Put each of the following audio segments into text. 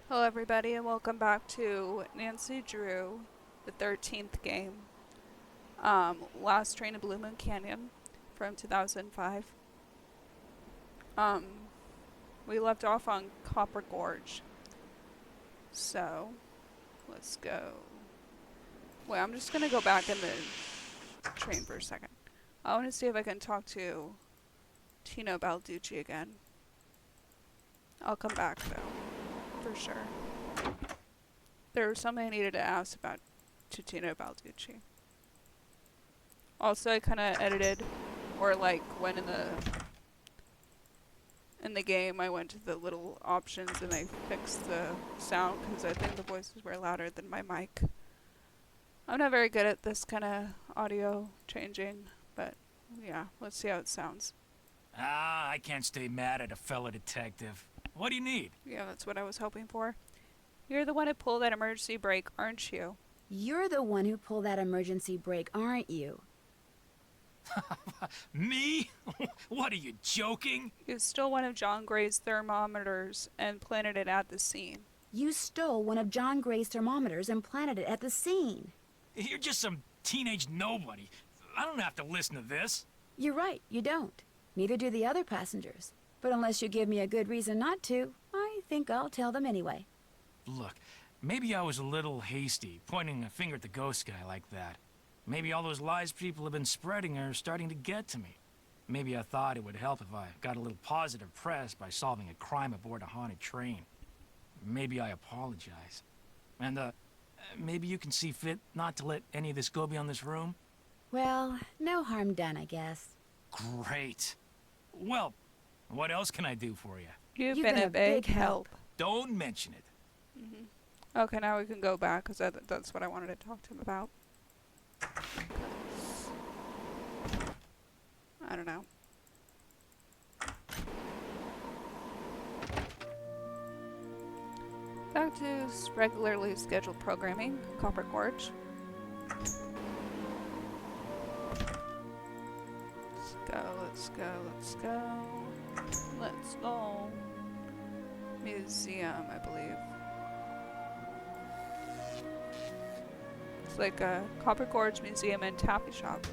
Hello everybody and welcome back to Nancy Drew, the 13th game. Last Train of Blue Moon Canyon from 2005. Um, we left off on Copper Gorge. So, let's go. Wait, I'm just gonna go back in the train for a second. I want to see if I can talk to Tino Balducci again. I'll come back though, for sure. There was something I needed to ask about to Tino Balducci. Also, I kind of edited, or like went in the game, I went to the little options and I fixed the sound because I think the voices were louder than my mic. I'm not very good at this kind of audio changing, but yeah, let's see how it sounds. I can't stay mad at a fellow detective. What do you need? Yeah, that's what I was hoping for. You're the one who pulled that emergency brake, aren't you? You're the one who pulled that emergency brake, aren't you? Me? What, are you joking? You stole one of John Gray's thermometers and planted it at the scene. You stole one of John Gray's thermometers and planted it at the scene. You're just some teenage nobody. I don't have to listen to this. You're right, you don't. Neither do the other passengers. But unless you give me a good reason not to, I think I'll tell them anyway. Look, maybe I was a little hasty, pointing a finger at the ghost guy like that. Maybe all those lies people have been spreading are starting to get to me. Maybe I thought it would help if I got a little positive press by solving a crime aboard a haunted train. Maybe I apologize. And, maybe you can see fit not to let any of this go beyond this room? Well, no harm done, I guess. Great. Well, what else can I do for you? You've been a big help. Don't mention it. Okay, now we can go back because that's what I wanted to talk to him about. I don't know. Back to regularly scheduled programming, Copper Gorge. Let's go, let's go, let's go. Let's go. Museum, I believe. It's like a Copper Gorge Museum and Taffy Shop.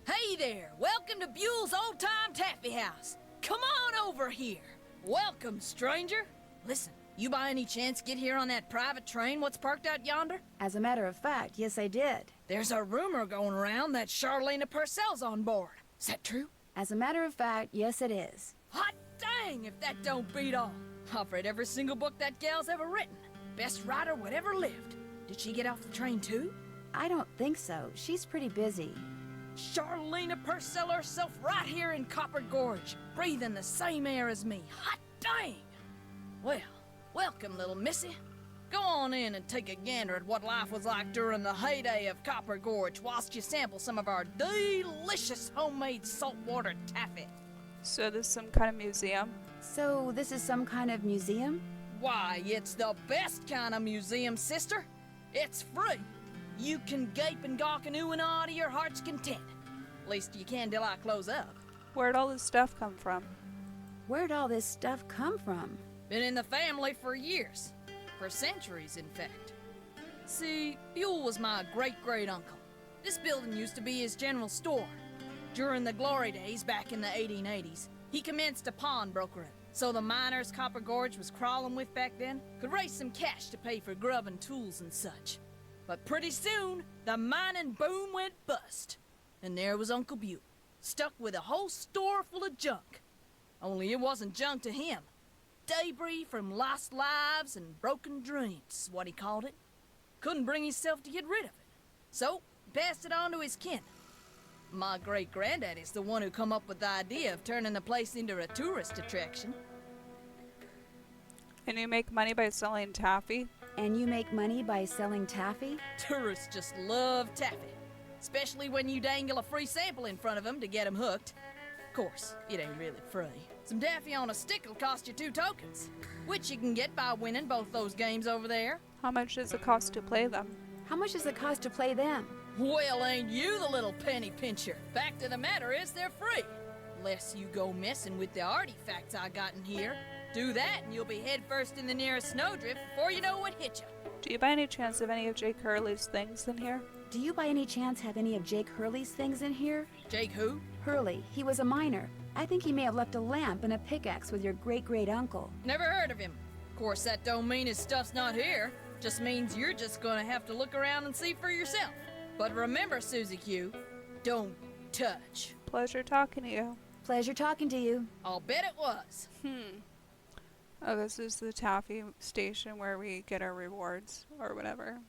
Hey there! Welcome to Buell's old-time Taffy house. Come on over here. Welcome, stranger. Listen, you by any chance get here on that private train what's parked out yonder? As a matter of fact, yes I did. There's a rumor going around that Charleena Purcell's on board. Is that true? As a matter of fact, yes it is. Hot dang if that don't beat all. I've read every single book that gal's ever written. Best writer whatever lived. Did she get off the train too? I don't think so. She's pretty busy. Charleena Purcell herself right here in Copper Gorge, breathing the same air as me. Hot dang! Well, welcome, little missy. Go on in and take a gander at what life was like during the heyday of Copper Gorge whilst you sample some of our delicious homemade saltwater taffy. So this is some kind of museum? So this is some kind of museum? Why, it's the best kind of museum, sister. It's free. You can gape and gawk and ooh and ah to your heart's content. At least you can till I close up. Where'd all this stuff come from? Where'd all this stuff come from? Been in the family for years. For centuries, in fact. See, Buell was my great-great-uncle. This building used to be his general store. During the glory days back in the 1880s, he commenced a pawnbrokering, so the miners Copper Gorge was crawling with back then could raise some cash to pay for grub and tools and such. But pretty soon, the mining boom went bust. And there was Uncle Buell, stuck with a whole store full of junk. Only it wasn't junk to him. Debris from lost lives and broken dreams is what he called it. Couldn't bring himself to get rid of it. So, passed it on to his kin. My great-granddaddy's the one who come up with the idea of turning the place into a tourist attraction. And you make money by selling taffy? And you make money by selling taffy? Tourists just love taffy. Especially when you dangle a free sample in front of them to get them hooked. Of course, it ain't really free. Some taffy on a stick'll cost you 2 tokens, which you can get by winning both those games over there. How much does it cost to play them? How much does it cost to play them? Well, ain't you the little penny pincher? Fact of the matter is they're free. Unless you go messing with the artifacts I got in here. Do that and you'll be headfirst in the nearest snowdrift before you know what hit you. Do you by any chance have any of Jake Hurley's things in here? Do you by any chance have any of Jake Hurley's things in here? Jake who? Hurley, he was a miner. I think he may have left a lamp and a pickaxe with your great-great-uncle. Never heard of him. Of course, that don't mean his stuff's not here. Just means you're just gonna have to look around and see for yourself. But remember, Susie Q, don't touch. Pleasure talking to you. Pleasure talking to you. I'll bet it was. Oh, this is the Taffy station where we get our rewards or whatever.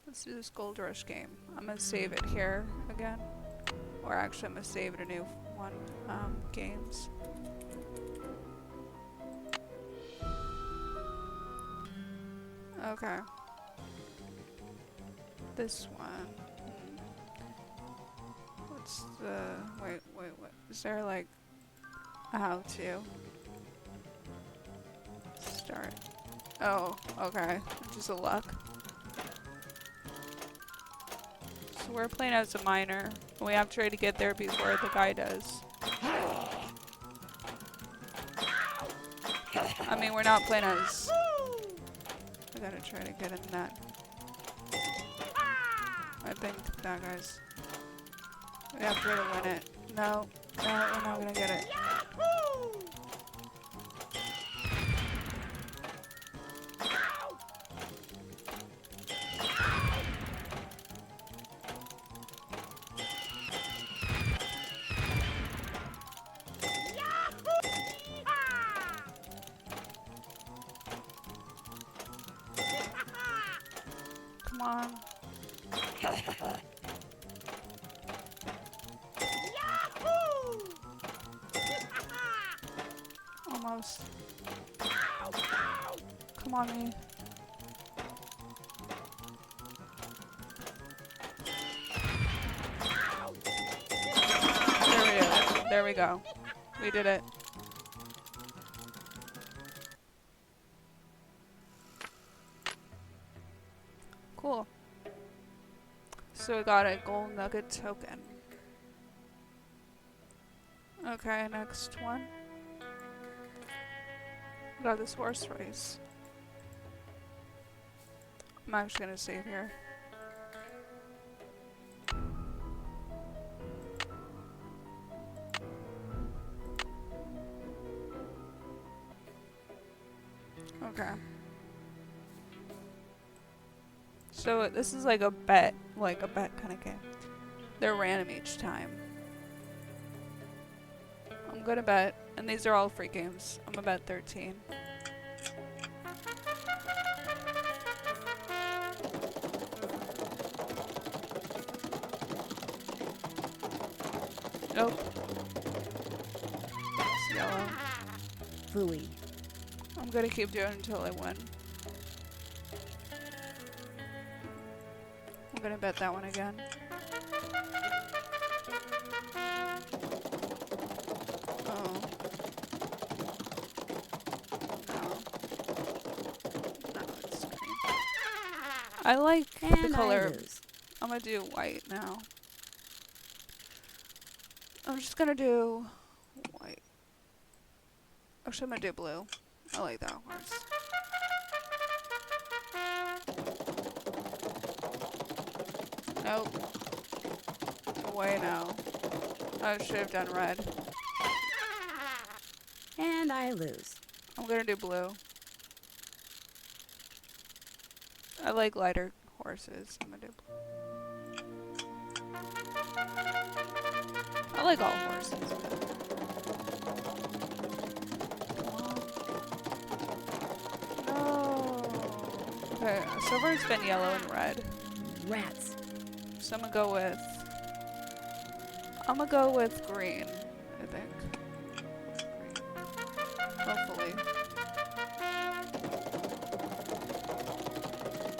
Let's do this gold rush game. I'm gonna save it here again. Or actually I'm gonna save it a new one. Games. Okay. This one. What's the... Wait, what? Is there like a how to? Start. Oh, okay. Just a luck. So we're playing as a miner. And we have to try to get there before the guy does. I mean, we're not playing as... I gotta try to get in that. I think that guy's... We have to try to win it. No, we're not gonna get it. Come on. Almost. Come on, me. There we go. We did it. Cool. So we got a gold nugget token. Okay, next one. Got this horse race. I'm actually gonna save here. Okay. So this is like a bet kind of game. They're random each time. I'm gonna bet, and these are all free games. I'm gonna bet 13. Nope. It's yellow. Phooey. I'm gonna keep doing it until I win. I'm gonna bet that one again. Oh. No, it's green. I like the color. I'm gonna do white now. I'm just gonna do white. Actually, I'm gonna do blue. I like that horse. Nope. Away now. I should have done red. And I lose. I'm gonna do blue. I like lighter horses. I'm gonna do blue. I like all horses. No. Okay, so far it's been yellow and red. Rats. So I'm gonna go with green, I think. Green. Hopefully.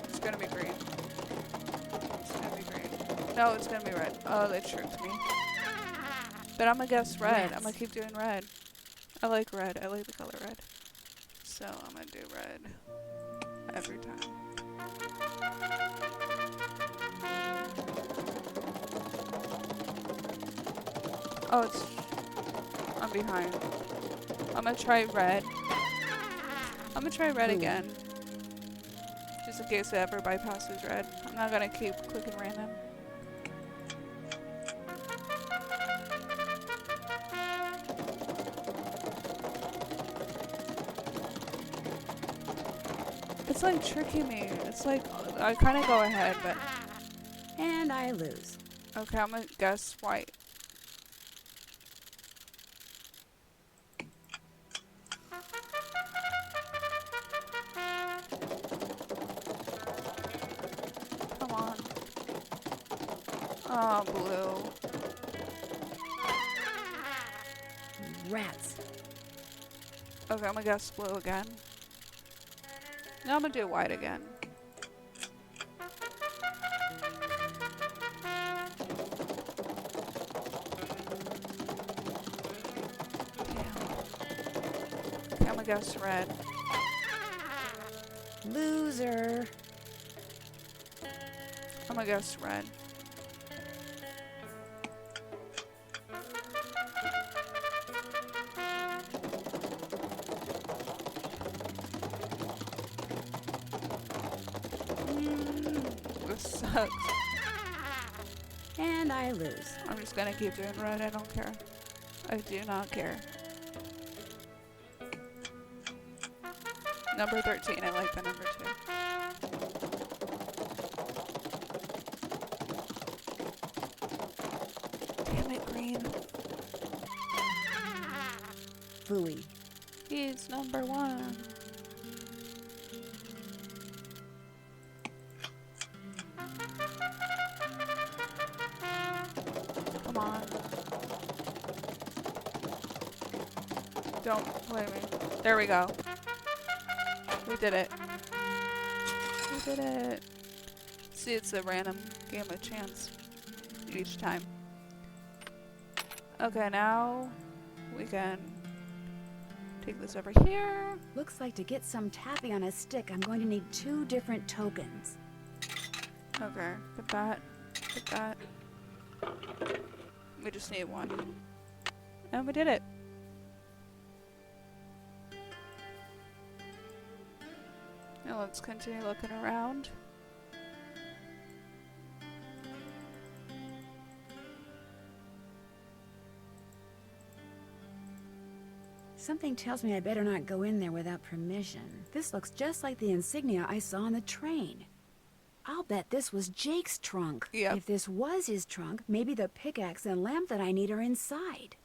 It's gonna be green. It's gonna be green. No, it's gonna be red. Oh, they tricked me. But I'm gonna guess red. I'm gonna keep doing red. I like red. I like the color red. So I'm gonna do red every time. Oh, I'm behind. I'm gonna try red. I'm gonna try red again. Just in case it ever bypasses red. I'm not gonna keep clicking random. It's like tricking me. It's like I kind of go ahead, but And I lose. okay, I'm gonna guess white. Come on. Oh, blue. Rats. Okay, I'm gonna guess blue again. Now I'm gonna do white again. Okay, I'm gonna guess red. Loser. I'm gonna guess red. This sucks. And I lose. I'm just gonna keep doing red. I don't care. I do not care. Number 13. I like the number 2. Damn it, green. Phooey. He's number 1. Come on. Don't play me. There we go. We did it. We did it. See, it's a random game of chance each time. Okay, now we can take this over here. Looks like to get some taffy on a stick, I'm going to need 2 different tokens. Okay, get that. Get that. We just need 1. And we did it. Now let's continue looking around. Something tells me I better not go in there without permission. This looks just like the insignia I saw on the train. I'll bet this was Jake's trunk. Yep. If this was his trunk, maybe the pickaxe and lamp that I need are inside.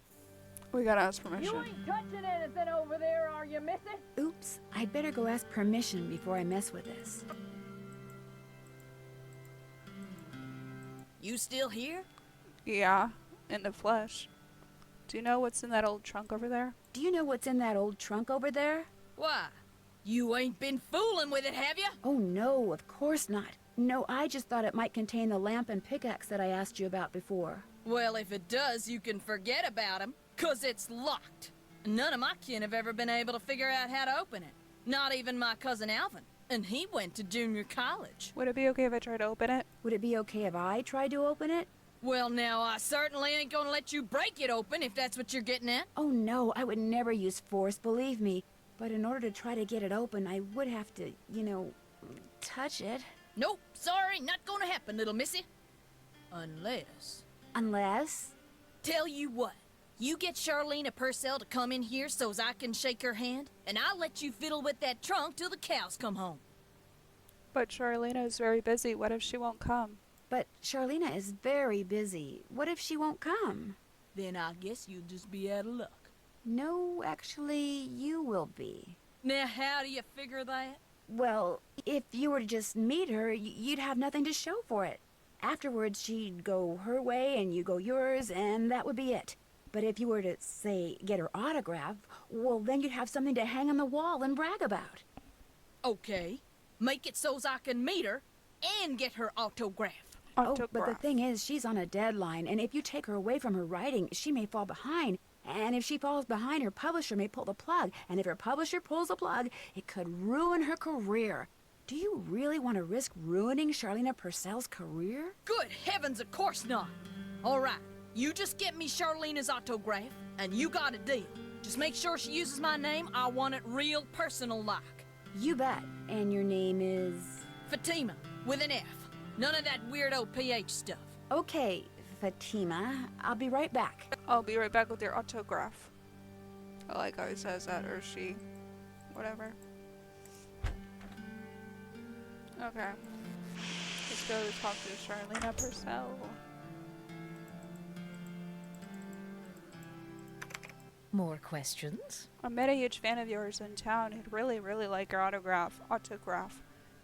We gotta ask permission. You ain't touching anything over there, are you, missy? Oops, I'd better go ask permission before I mess with this. You still here? Yeah, in the flesh. Do you know what's in that old trunk over there? Do you know what's in that old trunk over there? Why? You ain't been fooling with it, have you? Oh no, of course not. No, I just thought it might contain the lamp and pickaxe that I asked you about before. Well, if it does, you can forget about him, 'cause it's locked. None of my kin have ever been able to figure out how to open it. Not even my cousin Alvin, and he went to junior college. Would it be okay if I try to open it? Would it be okay if I tried to open it? Well, now, I certainly ain't gonna let you break it open if that's what you're getting at. Oh no, I would never use force, believe me. But in order to try to get it open, I would have to, touch it. Nope, sorry, not gonna happen, little missy. Unless... Unless? Tell you what, you get Charleena Purcell to come in here so's I can shake her hand, and I'll let you fiddle with that trunk till the cows come home. But Charleena is very busy. What if she won't come? But Charleena is very busy. What if she won't come? Then I guess you'll just be out of luck. No, actually, you will be. Now, how do you figure that? Well, if you were to just meet her, you'd have nothing to show for it. Afterwards, she'd go her way and you go yours, and that would be it. But if you were to, say, get her autograph, well, then you'd have something to hang on the wall and brag about. Okay, make it so's I can meet her and get her autograph. Oh, but the thing is, she's on a deadline, and if you take her away from her writing, she may fall behind. And if she falls behind, her publisher may pull the plug. And if her publisher pulls the plug, it could ruin her career. Do you really want to risk ruining Charleena Purcell's career? Good heavens, of course not. All right, you just get me Charleena's autograph, and you got a deal. Just make sure she uses my name. I want it real personal-like. You bet. And your name is... Fatima, with an F. None of that weirdo PH stuff. Okay, Fatima. I'll be right back. I'll be right back with your autograph. I like how he says that, or she. Whatever. Okay. Let's go talk to Charleena Purcell. More questions? I met a huge fan of yours in town who'd really like your autograph.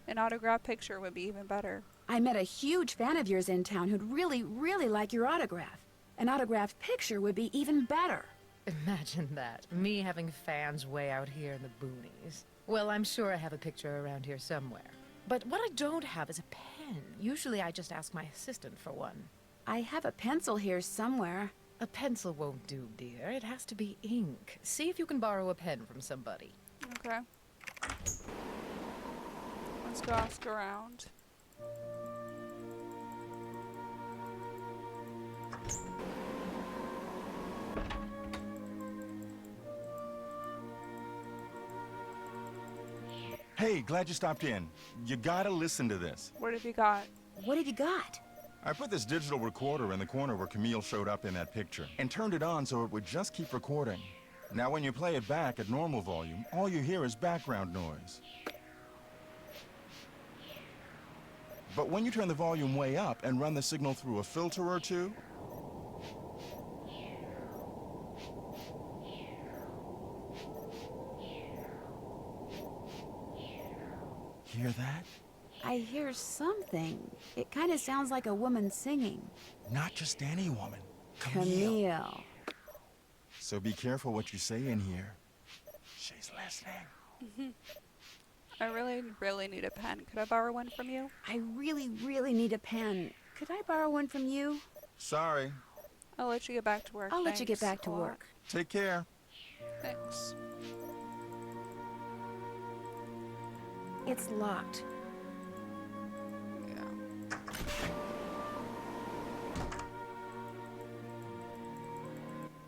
An autograph picture would be even better. I met a huge fan of yours in town who'd really like your autograph. An autographed picture would be even better. Imagine that. Me having fans way out here in the boonies. Well, I'm sure I have a picture around here somewhere. But what I don't have is a pen. Usually I just ask my assistant for one. I have a pencil here somewhere. A pencil won't do, dear. It has to be ink. See if you can borrow a pen from somebody. Okay. Let's go ask around. Hey, glad you stopped in. You gotta listen to this. What have you got? What have you got? I put this digital recorder in the corner where Camille showed up in that picture and turned it on so it would just keep recording. Now when you play it back at normal volume, all you hear is background noise. But when you turn the volume way up and run the signal through a filter or two, hear that? I hear something. It kind of sounds like a woman singing. Not just any woman. Camille. So be careful what you say in here. She's listening. I really need a pen. Could I borrow one from you? I really need a pen. Could I borrow one from you? Sorry. I'll let you get back to work. I'll let you get Thanks back to a lot. work. Take care. Thanks. It's locked. Yeah.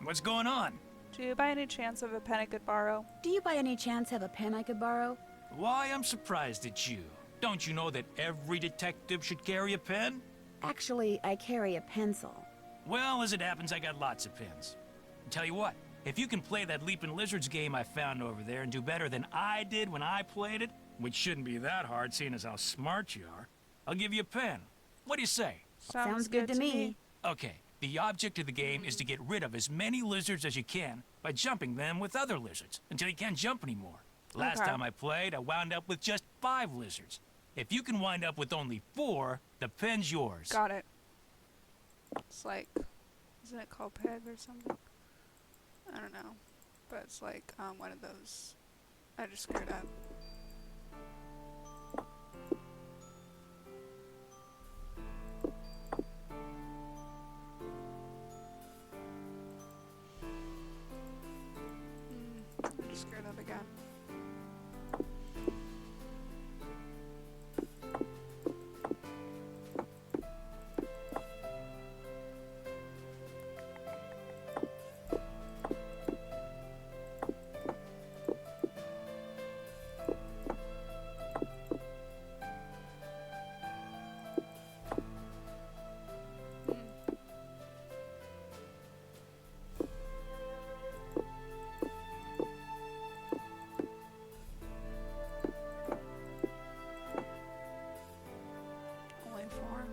What's going on? Do you by any chance have a pen I could borrow? Do you by any chance have a pen I could borrow? Why, I'm surprised at you. Don't you know that every detective should carry a pen? Actually, I carry a pencil. Well, as it happens, I got lots of pens. Tell you what, if you can play that Leaping Lizards game I found over there and do better than I did when I played it, which shouldn't be that hard seeing as how smart you are, I'll give you a pen. What do you say? Sounds good to me. Okay, the object of the game is to get rid of as many lizards as you can by jumping them with other lizards until you can't jump anymore. Last Okay. time I played, I wound up with just 5 lizards. If you can wind up with only 4, the pen's yours. Got it. It's like, isn't it called peg or something? I don't know. But it's like one of those. I just screwed up. I just screwed up again. Only 4.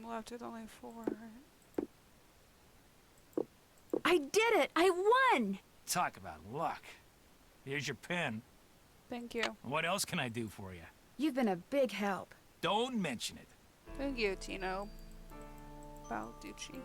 Left with only 4. I did it! I won! Talk about luck. Here's your pen. Thank you. What else can I do for you? You've been a big help. Don't mention it. Thank you, Tino. Balducci.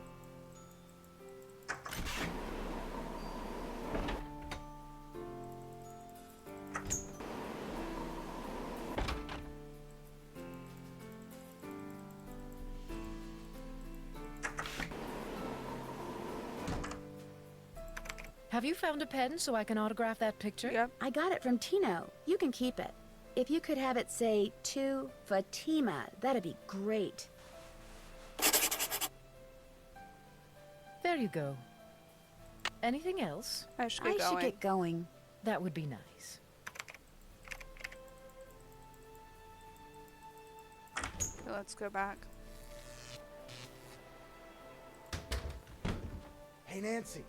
Have you found a pen so I can autograph that picture? Yep. I got it from Tino. You can keep it. If you could have it say, to Fatima, that'd be great. There you go. Anything else? I should I get going. should get going. That would be nice. Okay, let's go back. Hey, Nancy.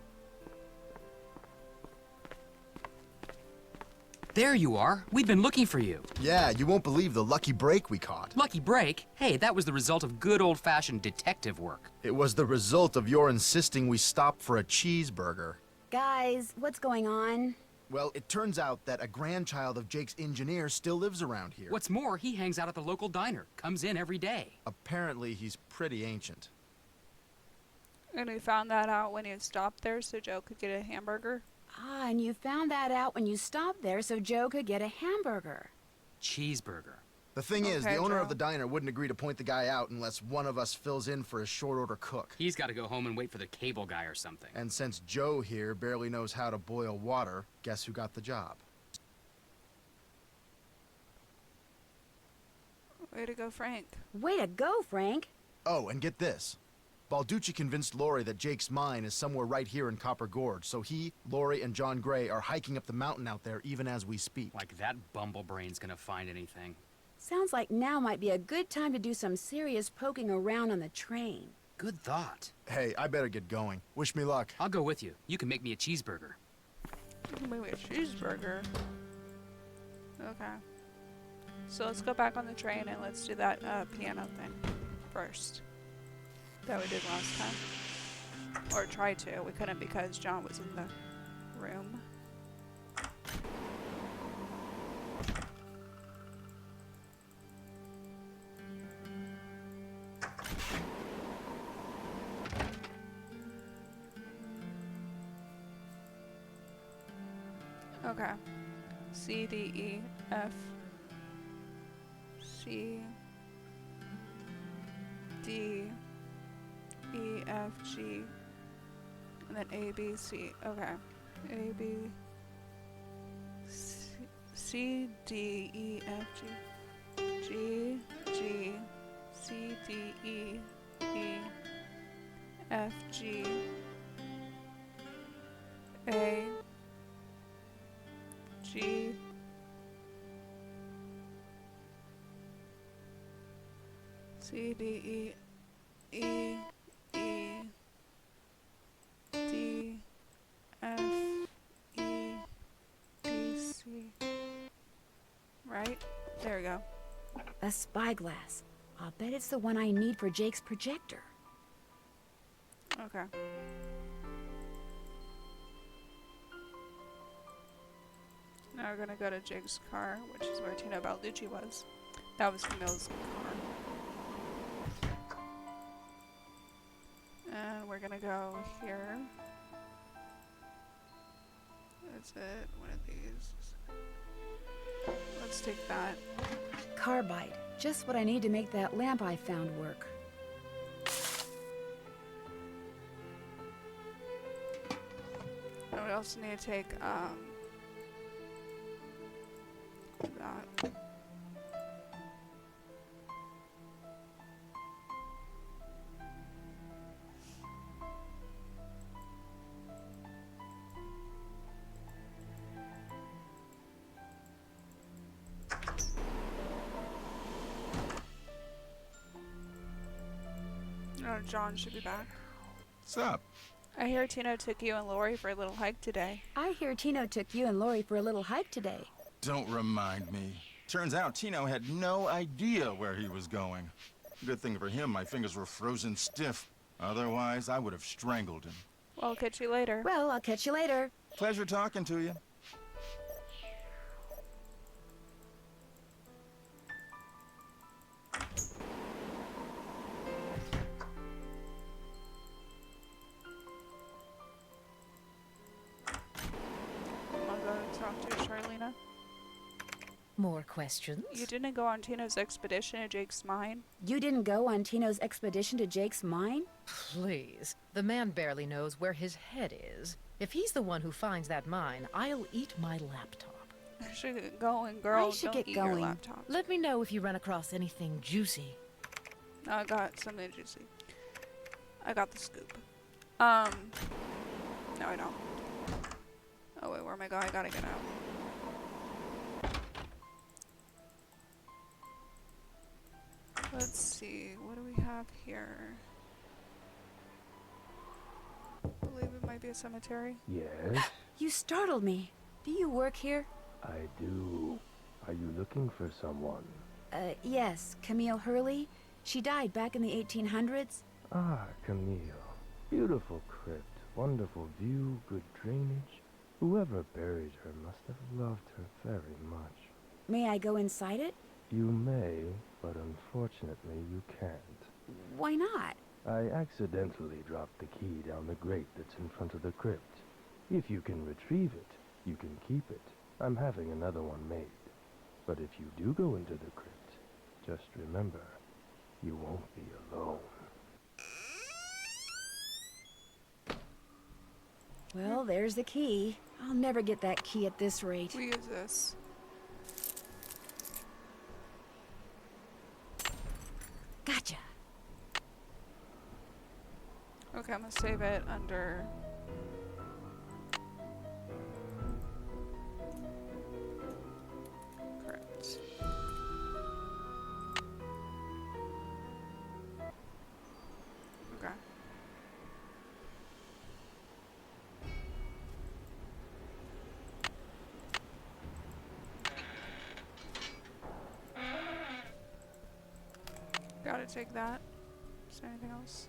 There you are. We've been looking for you. Yeah, you won't believe the lucky break we caught. Lucky break? Hey, that was the result of good old-fashioned detective work. It was the result of your insisting we stop for a cheeseburger. Guys, what's going on? Well, it turns out that a grandchild of Jake's engineer still lives around here. What's more, he hangs out at the local diner. Comes in every day. Apparently, he's pretty ancient. And we found that out when you stopped there so Joe could get a hamburger. Ah, and you found that out when you stopped there so Joe could get a hamburger. Cheeseburger. The thing is, Okay, the owner Joe. of the diner wouldn't agree to point the guy out unless one of us fills in for his short-order cook. He's got to go home and wait for the cable guy or something. And since Joe here barely knows how to boil water, guess who got the job? Way to go, Frank. Way to go, Frank. Oh, and get this. Balducci convinced Lori that Jake's mine is somewhere right here in Copper Gorge, so he, Lori, and John Gray are hiking up the mountain out there even as we speak. Like that bumblebrain's gonna find anything. Sounds like now might be a good time to do some serious poking around on the train. Good thought. Hey, I better get going. Wish me luck. I'll go with you. You can make me a cheeseburger. Maybe a cheeseburger. Okay. So let's go back on the train and let's do that piano thing first. That we did last time. Or tried to. We couldn't because John was in the room. Okay. C, D, E, F, C, D, E, F, G, and then A, B, C. Okay. A, B, C, C, D, E, F, G, G, G, C, D, E, E, F, G, A, G, C, D, E, E, E, D, F, E, D, C. Right? There we go. A spyglass. I'll bet it's the one I need for Jake's projector. Okay. Now we're gonna go to Jake's car, which is where Tino Balducci was. That was Camille's car. And we're gonna go here. That's it, one of these. Let's take that. Carbide. Just what I need to make that lamp I found work. And we also need to take, that. Oh, John should be back. What's up? I hear Tino took you and Lori for a little hike today. I hear Tino took you and Lori for a little hike today. Don't remind me. Turns out Tino had no idea where he was going. Good thing for him, my fingers were frozen stiff. Otherwise, I would have strangled him. Well, I'll catch you later. Well, I'll catch you later. Pleasure talking to you. I'll go talk to Charleena. More questions? You didn't go on Tino's expedition to Jake's mine? You didn't go on Tino's expedition to Jake's mine? Please. The man barely knows where his head is. If he's the one who finds that mine, I'll eat my laptop. I should get going, girl. I should Don't get eat your going. laptop. Let me know if you run across anything juicy. I got something juicy. I got the scoop. No, I don't. Oh wait, where am I going? I gotta get out. Let's see, what do we have here? I believe it might be a cemetery. Yes, You startled me. Do you work here? I do. Are you looking for someone? Yes, Camille Hurley. She died back in the 1800s. Ah, Camille. Beautiful crypt, wonderful view, good drainage. Whoever buried her must have loved her very much. May I go inside it? You may, but unfortunately you can't. Why not? I accidentally dropped the key down the grate that's in front of the crypt. If you can retrieve it, you can keep it. I'm having another one made. But if you do go into the crypt, just remember, you won't be alone. Well, there's the key. I'll never get that key at this rate. We use this. Gotcha. Okay, I'm gonna save it under... Correct. Okay. Gotta take that. Is there anything else?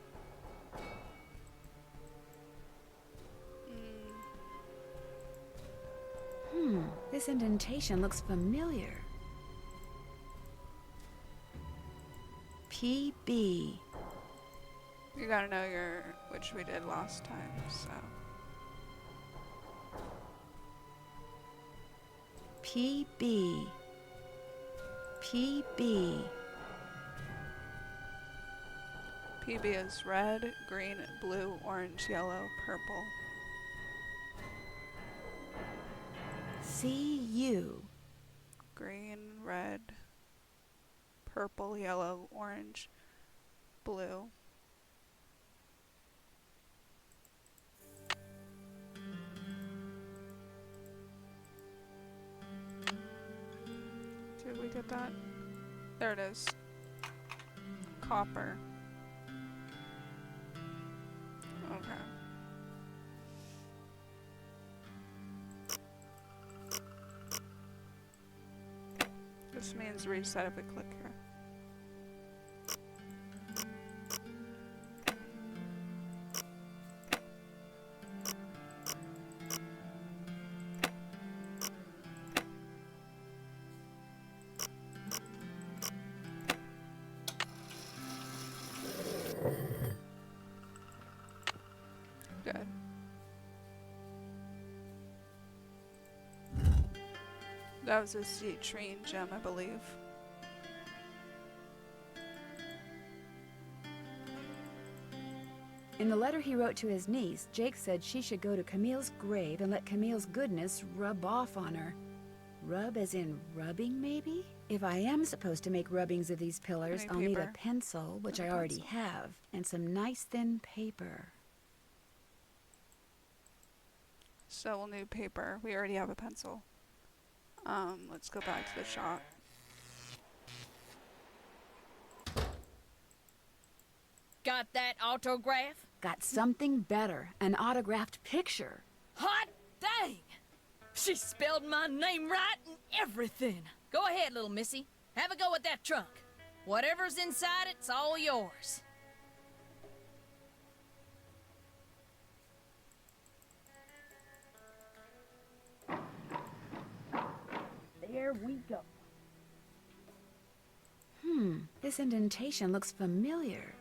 This indentation looks familiar. PB. You gotta know your, which we did last time, so. PB. PB. PB is red, green, blue, orange, yellow, purple. CU. Green, red, purple, yellow, orange, blue. Did we get that? There it is. Copper. Okay. This means reset if we click here. Good. That was a citrine gem, I believe. In the letter he wrote to his niece, Jake said she should go to Camille's grave and let Camille's goodness rub off on her. Rub as in rubbing, maybe? If I am supposed to make rubbings of these pillars, Any I'll need a paper? pencil, which I already have, and some nice thin paper. So we'll need paper. We already have a pencil. Let's go back to the shop. Got that autograph? Got something better, an autographed picture. Hot dang! She spelled my name right and everything. Go ahead, little missy. Have a go at that trunk. Whatever's inside it's all yours. There we go. This indentation looks familiar.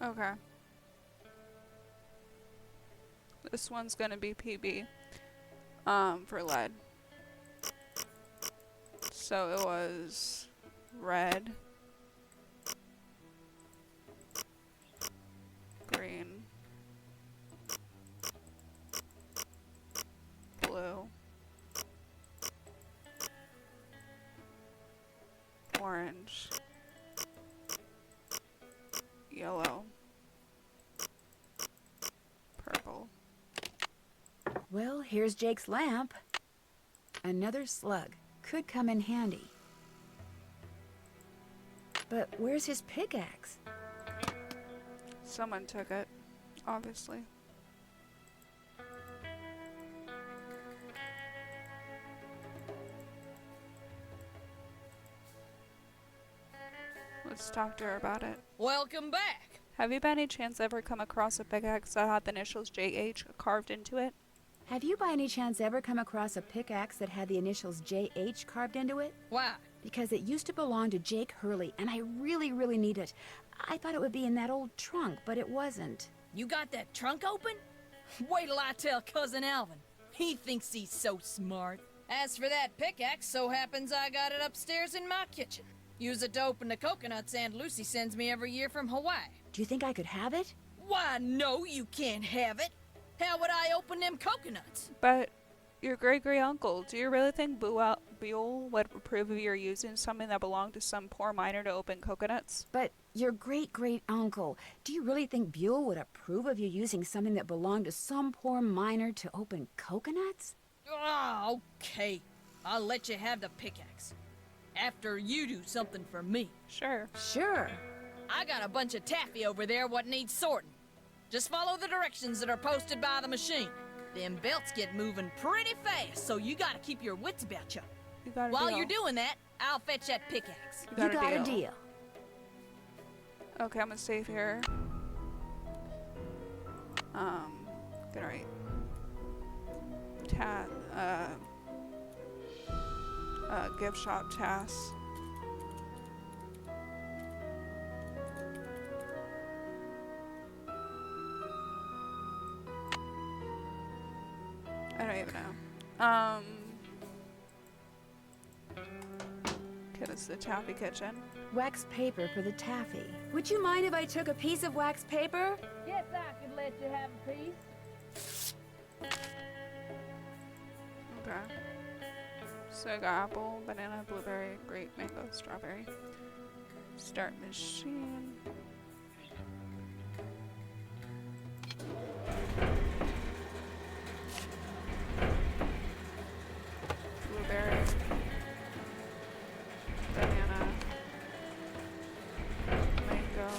Okay. This one's gonna be PB. For lead. So it was red, green, blue, orange, yellow, purple. Well, here's Jake's lamp. Another slug. Could come in handy. But where's his pickaxe? Someone took it, obviously. Let's talk to her about it. Welcome back. Have you by any chance ever come across a pickaxe that had the initials JH carved into it? Have you by any chance ever come across a pickaxe that had the initials JH carved into it? Why? Because it used to belong to Jake Hurley, and I really, really need it. I thought it would be in that old trunk, but it wasn't. You got that trunk open? Wait till I tell Cousin Alvin. He thinks he's so smart. As for that pickaxe, so happens I got it upstairs in my kitchen. Use it to open the coconuts Aunt Lucy sends me every year from Hawaii. Do you think I could have it? Why, no, you can't have it. How would I open them coconuts? But your great-great-uncle, do you really think Buell would approve of your using something that belonged to some poor miner to open coconuts? But your great-great-uncle, do you really think Buell would approve of you using something that belonged to some poor miner to open coconuts? Oh, okay. I'll let you have the pickaxe. After you do something for me. Sure. Sure. I got a bunch of taffy over there what needs sorting. Just follow the directions that are posted by the machine. Them belts get moving pretty fast, so you gotta keep your wits about you. You got a While deal. you're doing that, I'll fetch that pickaxe. You got a deal. Okay, I'm gonna save here. Good, right. Gift shop tasks. I don't even know. Okay, this is the Taffy kitchen. Wax paper for the taffy. Would you mind if I took a piece of wax paper? Yes, I could let you have a piece. Okay. So I got apple, banana, blueberry, grape, mango, strawberry. Start machine. Blueberry. Banana. Mango.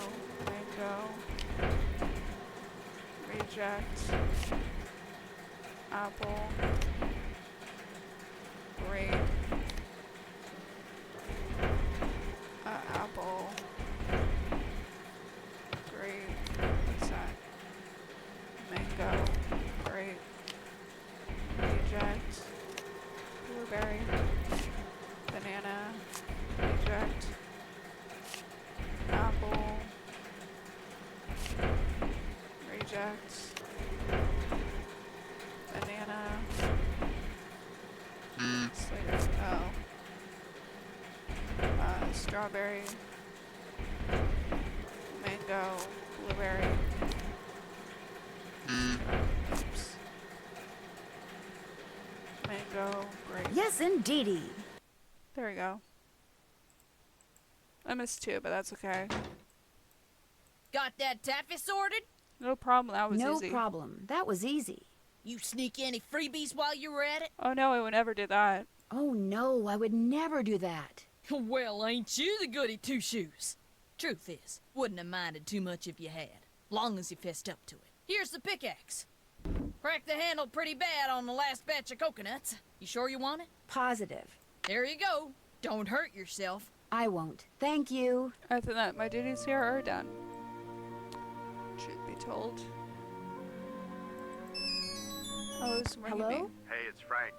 Reject. Apple. Grape. Apple. Grape. What's that? Mango. Grape. Reject. Blueberry. Banana. Reject. Apple. Reject. Banana. Slater. Oh. Strawberry. Mango. Blueberry. Oops. Mango. Grape. Yes, indeedy. There we go. I missed two, but that's okay. Got that taffy sorted? No problem. That was No easy. problem. That was easy. You sneak any freebies while you were at it? Oh no, I would never do that. Oh no, I would never do that. Well, ain't you the goody two-shoes? Truth is, wouldn't have minded too much if you had, long as you fessed up to it. Here's the pickaxe. Cracked the handle pretty bad on the last batch of coconuts. You sure you want it? Positive. There you go. Don't hurt yourself. I won't. Thank you. After that, my duties here are done. Truth be told. Oh, this is ringing Hello? me. Hey, it's Frank.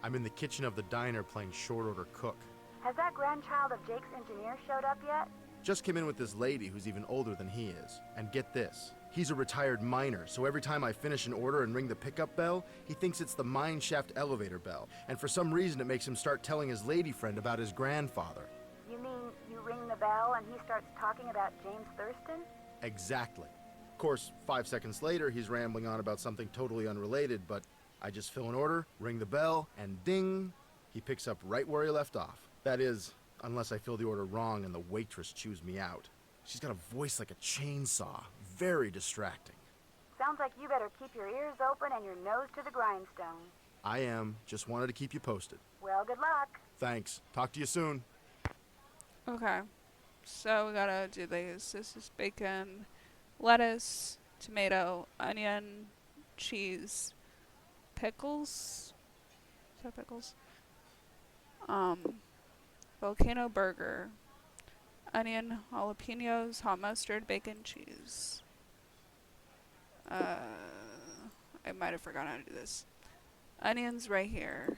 I'm in the kitchen of the diner playing short order cook. Has that grandchild of Jake's engineer showed up yet? Just came in with this lady who's even older than he is. And get this, he's a retired miner, so every time I finish an order and ring the pickup bell, he thinks it's the mine shaft elevator bell. And for some reason it makes him start telling his lady friend about his grandfather. You mean you ring the bell and he starts talking about James Thurston? Exactly. Of course, 5 seconds later, he's rambling on about something totally unrelated, but I just fill an order, ring the bell, and ding, he picks up right where he left off. That is, unless I fill the order wrong and the waitress chews me out. She's got a voice like a chainsaw. Very distracting. Sounds like you better keep your ears open and your nose to the grindstone. I am. Just wanted to keep you posted. Well, good luck. Thanks. Talk to you soon. Okay. So we gotta do these. This is bacon, lettuce, tomato, onion, cheese, pickles. Is that pickles? Volcano burger, onion, jalapenos, hot mustard, bacon, cheese. I might have forgotten how to do this. Onions right here.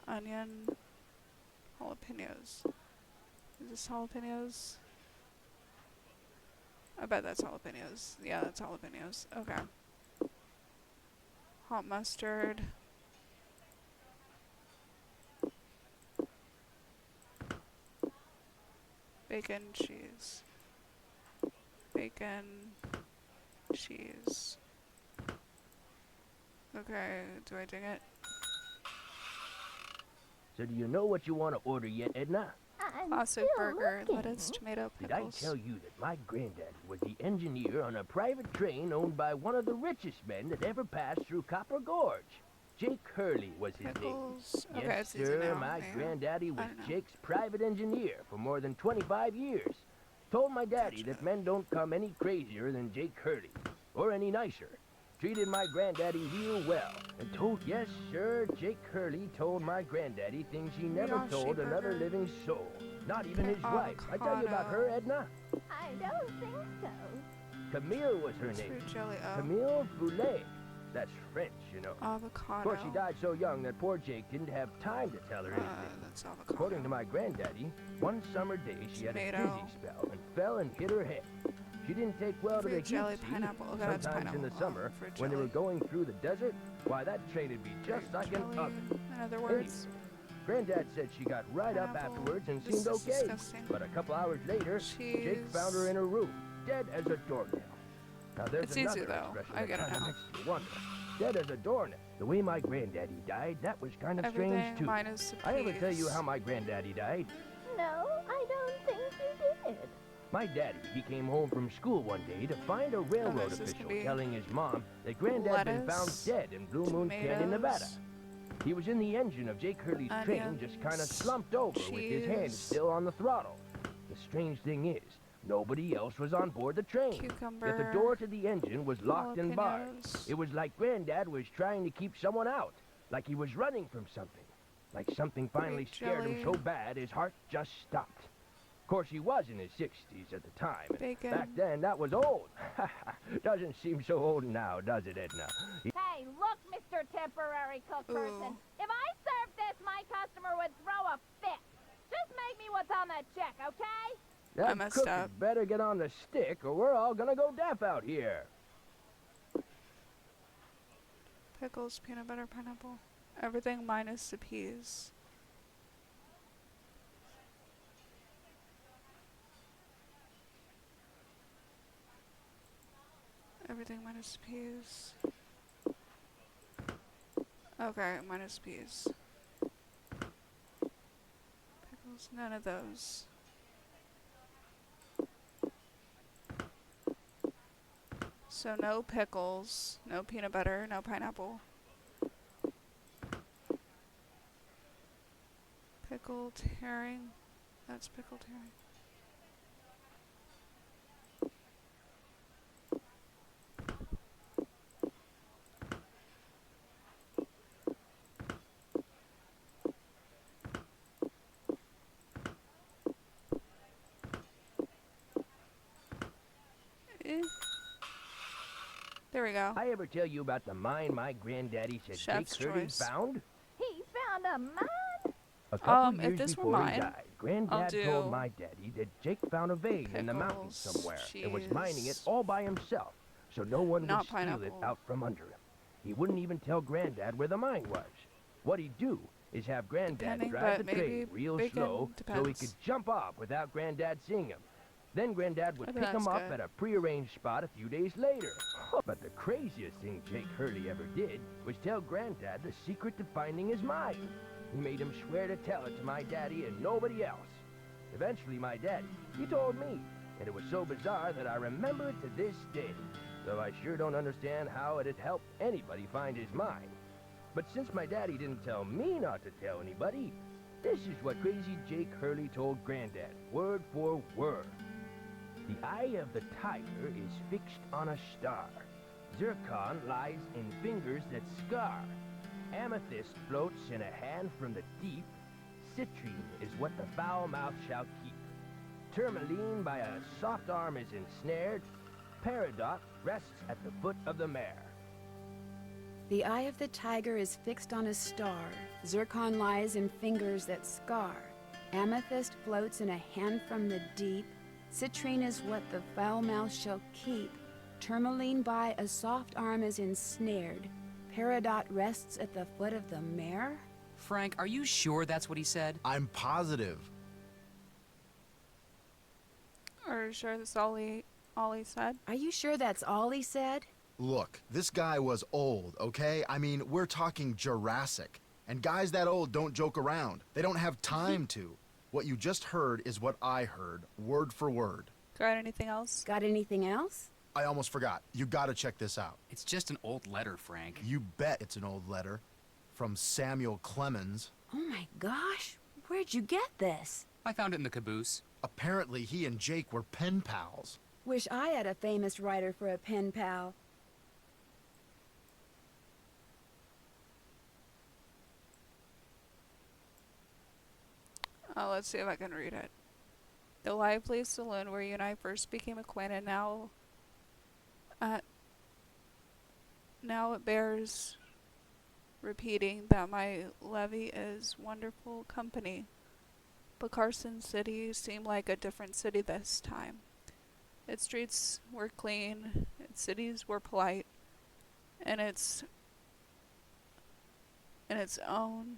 Onion, jalapenos. Is this jalapenos? I bet that's jalapenos. Yeah, that's jalapenos. Okay. Hot mustard. Bacon, cheese. Bacon, cheese. Okay, do I ding it? So do you know what you want to order yet, Edna? Classic burger, lettuce, tomato, Did I pickles. tell you that my granddaddy was the engineer on a private train owned by one of the richest men that ever passed through Copper Gorge? Jake Hurley was his Pickles. name. Okay, Yes, it's easy sir, now. my Yeah. granddaddy was I don't know. Jake's private engineer for more than 25 years. Told my daddy that men don't come any crazier than Jake Hurley, or any nicer. Treated my granddaddy real well, and told, yes, sir, Jake Hurley told my granddaddy things he never Yoshi told another burger. living soul, not even Okay, his wife. I tell you about her, avocado. Edna? I don't think so. Camille was her name. Fruit jelly, Camille Buell. That's French, you know. avocado. Of course, she died so young that poor Jake didn't have time to tell her anything. That's avocado. According to my granddaddy, one summer day she had a Tomato. dizzy spell and fell and hit her head. She didn't take well to the Fruit heat, jelly, see? pineapple. Okay, that's Sometimes in the pineapple. summer, Fruit when they were jelly. going through the desert, why, that train would be just Fruit like an jelly. oven. In other words, Granddad said she got right up Pineapple. afterwards and This seemed is okay. disgusting. But a couple hours later, Jake cheese. found her in her room, dead as a doornail. Now there's It's easy, another though. expression I that get it kinda now. makes you wonder. Dead as a doornail. The way my granddaddy died, that was kind of Everything strange too. minus the I ever tell you peas. how my granddaddy died? No, I don't think you did. My daddy, he came home from school one day to find a railroad this official could be telling his mom that Granddad had been found lettuce, dead in Blue Moon Canyon, Nevada. tomatoes, He was in the engine of Jake Hurley's train, just kind of onions, slumped over with his hands cheese. still on the throttle. The strange thing is, nobody else was on board the train. Yet the Cucumber, door to the engine was locked and barred. jalapenos. It was like Granddad was trying to keep someone out, like he was running from something. Like something finally Grape scared him so jelly. bad his heart just stopped. Of course, he was in his 60s at the time. and Bacon. Back then, that was old. Doesn't seem so old now, does it, Edna? Hey, look, Mr. Temporary Cook Person. If I served this, my customer would throw a fit. Just make me what's on that check, okay? That messed cook up. better get on the stick, or we're all gonna go deaf out here. Pickles, peanut butter, pineapple. Everything minus the peas. Everything minus peas. Okay, minus peas. Pickles, none of those. So no pickles, no peanut butter, no pineapple. Pickled herring. That's pickled herring. Eh. There we go. I ever tell you about the mine my granddaddy said Chef's Jake Hurley choice. found? He found a mine? A couple If years this were before mine, he died, Granddad do told my daddy that Jake found a vein in the mountains pickles, somewhere and was mining it cheese. all by himself, so no one Not would steal it pineapple. out from under him. He wouldn't even tell Granddad where the mine was. What he'd do is have Granddad Depending, drive but the train maybe real bacon slow so he depends. could jump off without Granddad seeing him. Then Granddad would I pick bet him that's up good. at a prearranged spot a few days later. But the craziest thing Jake Hurley ever did was tell Granddad the secret to finding his mine. He made him swear to tell it to my daddy and nobody else. Eventually, my daddy, he told me, and it was so bizarre that I remember it to this day, though I sure don't understand how it'd help anybody find his mine. But since my daddy didn't tell me not to tell anybody, this is what crazy Jake Hurley told Granddad, word for word. The eye of the tiger is fixed on a star. Zircon lies in fingers that scar. Amethyst floats in a hand from the deep. Citrine is what the foul mouth shall keep. Tourmaline by a soft arm is ensnared. Peridot rests at the foot of the mare. The eye of the tiger is fixed on a star. Zircon lies in fingers that scar. Amethyst floats in a hand from the deep. Citrine is what the foul mouth shall keep. Tourmaline by a soft arm is ensnared. Peridot rests at the foot of the mare? Frank, are you sure that's what he said? I'm positive. Are you sure that's all he said? Are you sure that's all he said? Look, this guy was old, okay? I mean, we're talking Jurassic. And guys that old don't joke around. They don't have time to. What you just heard is what I heard, word for word. Got anything else? Got anything else? I almost forgot. You gotta check this out. It's just an old letter, Frank. You bet it's an old letter. From Samuel Clemens. Oh my gosh, where'd you get this? I found it in the caboose. Apparently he and Jake were pen pals. Wish I had a famous writer for a pen pal. Let's see if I can read it. The lively saloon where you and I first became acquainted now it bears repeating that my levy is wonderful company. But Carson City seemed like a different city this time. Its streets were clean, its cities were polite, and its own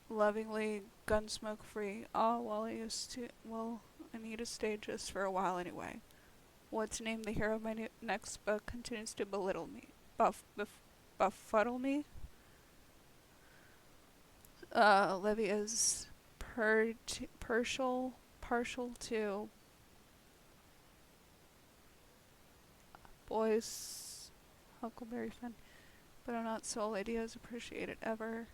lovingly gunsmoke free. I need to stay just for a while anyway. What's named the hero of my next book continues to belittle me. Befuddle me. Levy is partial to boys, Huckleberry Finn, but I'm not soul ideas appreciated ever.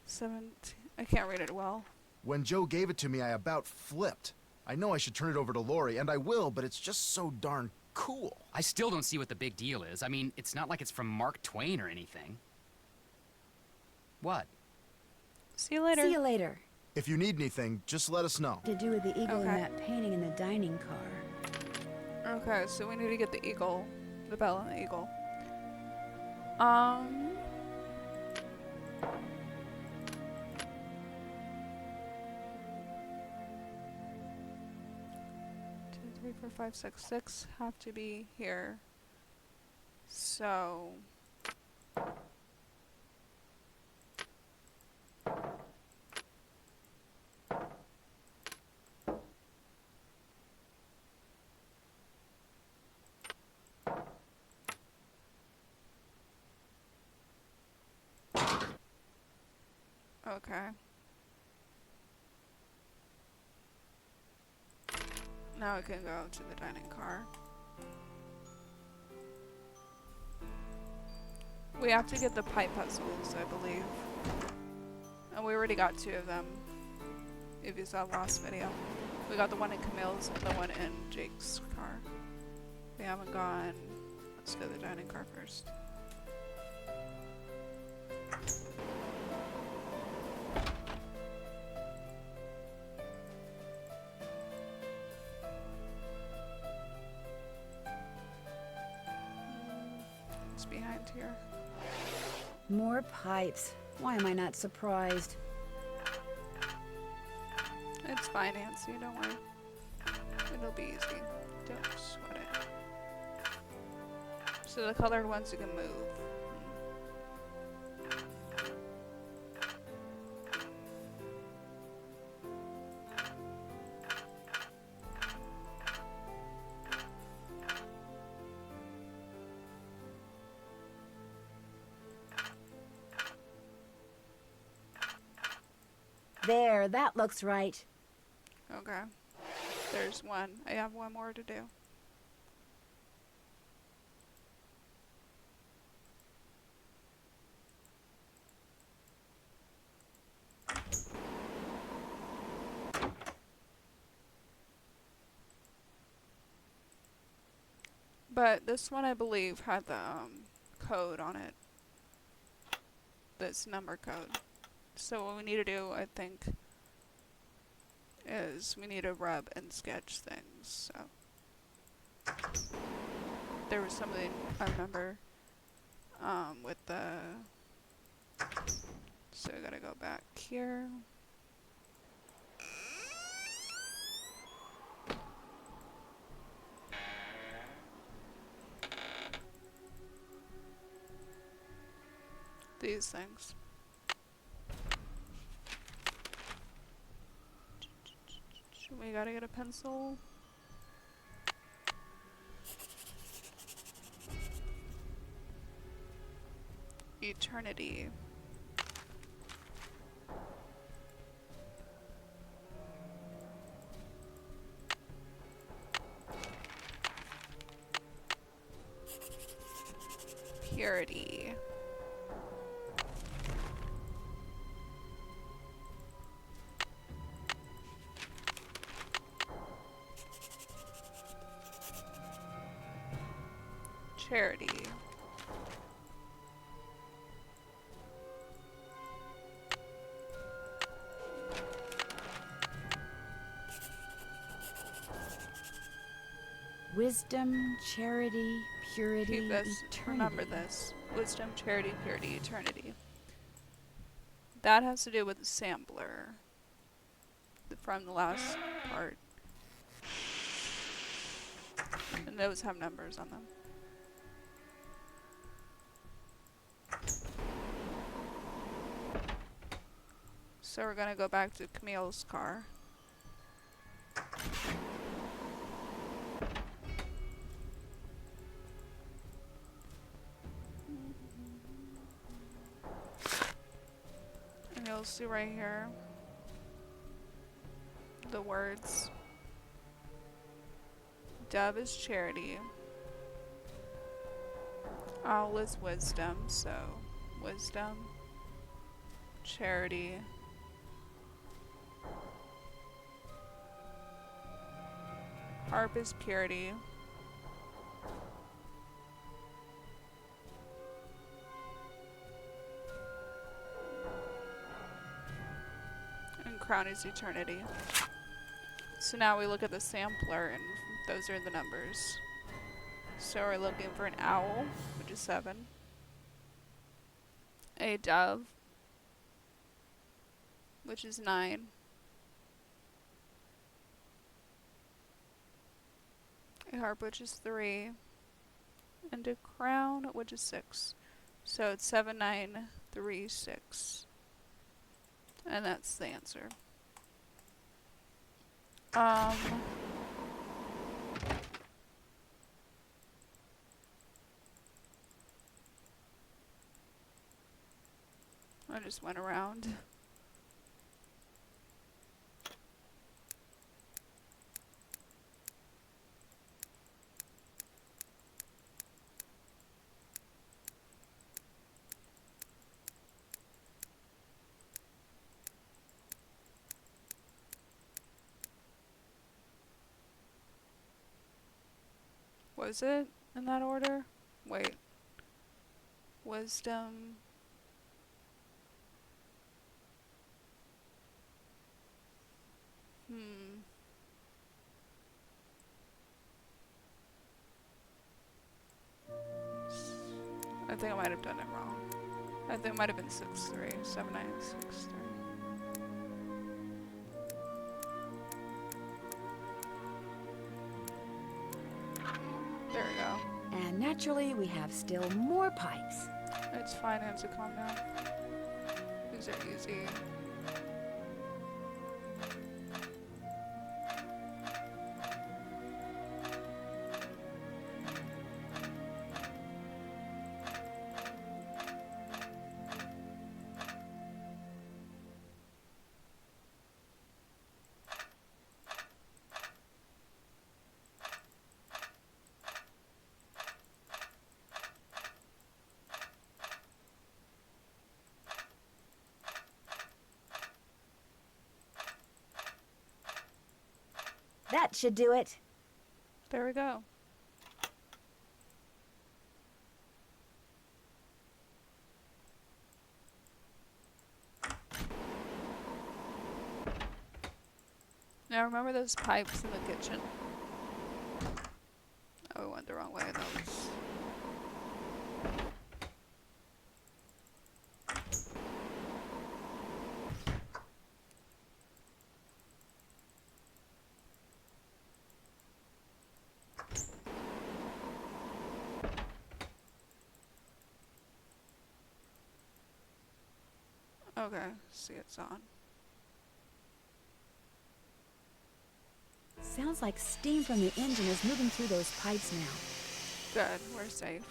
17. I can't read it well. When Joe gave it to me, I about flipped. I know I should turn it over to Lori, and I will, but it's just so darn cool. I still don't see what the big deal is. I mean, it's not like it's from Mark Twain or anything. What? See you later. See you later. If you need anything, just let us know. To do with the eagle Okay. in that painting in the dining car. Okay, so we need to get the eagle, the bell and the eagle. 2, 3, 4, 5, 6, 6 have to be here. So okay. Now we can go to the dining car. We have to get the pipe puzzles, I believe. And we already got 2 of them. If you saw the last video. We got the one in Camille's and the one in Jake's car. We haven't gone. Let's go to the dining car first. It's behind here. More pipes. Why am I not surprised? It's fine, Nancy, don't worry. It'll be easy. Don't sweat it. So the colored ones you can move. There, that looks right. Okay. There's one. I have one more to do. But this one, I believe, had the code on it. This number code. So what we need to do, I think, is we need to rub and sketch things. So there was something I remember with the. So we gotta go back here. These things. We gotta get a pencil. Eternity. Purity. Charity. Wisdom, charity, purity, Keep this. eternity. Remember this. Wisdom, charity, purity, eternity. That has to do with the sampler from the last part. And those have numbers on them. So we're gonna go back to Camille's car. And you'll see right here the words. Dove is charity. Owl is wisdom, so wisdom, charity. Harp is purity. And crown is eternity. So now we look at the sampler and those are the numbers. So we're looking for an owl, which is 7. A dove, which is 9. A harp, which is 3. And a crown, which is 6. So it's 7, 9, 3, 6. And that's the answer. I just went around. Was it in that order? Wait. Wisdom. I think I might have done it wrong. I think it might have been 6, 3. 7, 9, 6, 3. There we go. And naturally, we have still more pipes. It's fine, Nancy, calm down. These are easy. That should do it. There we go. Now remember those pipes in the kitchen? Oh, we went the wrong way. Those. Okay, see it's on. Sounds like steam from the engine is moving through those pipes now. Good, we're safe.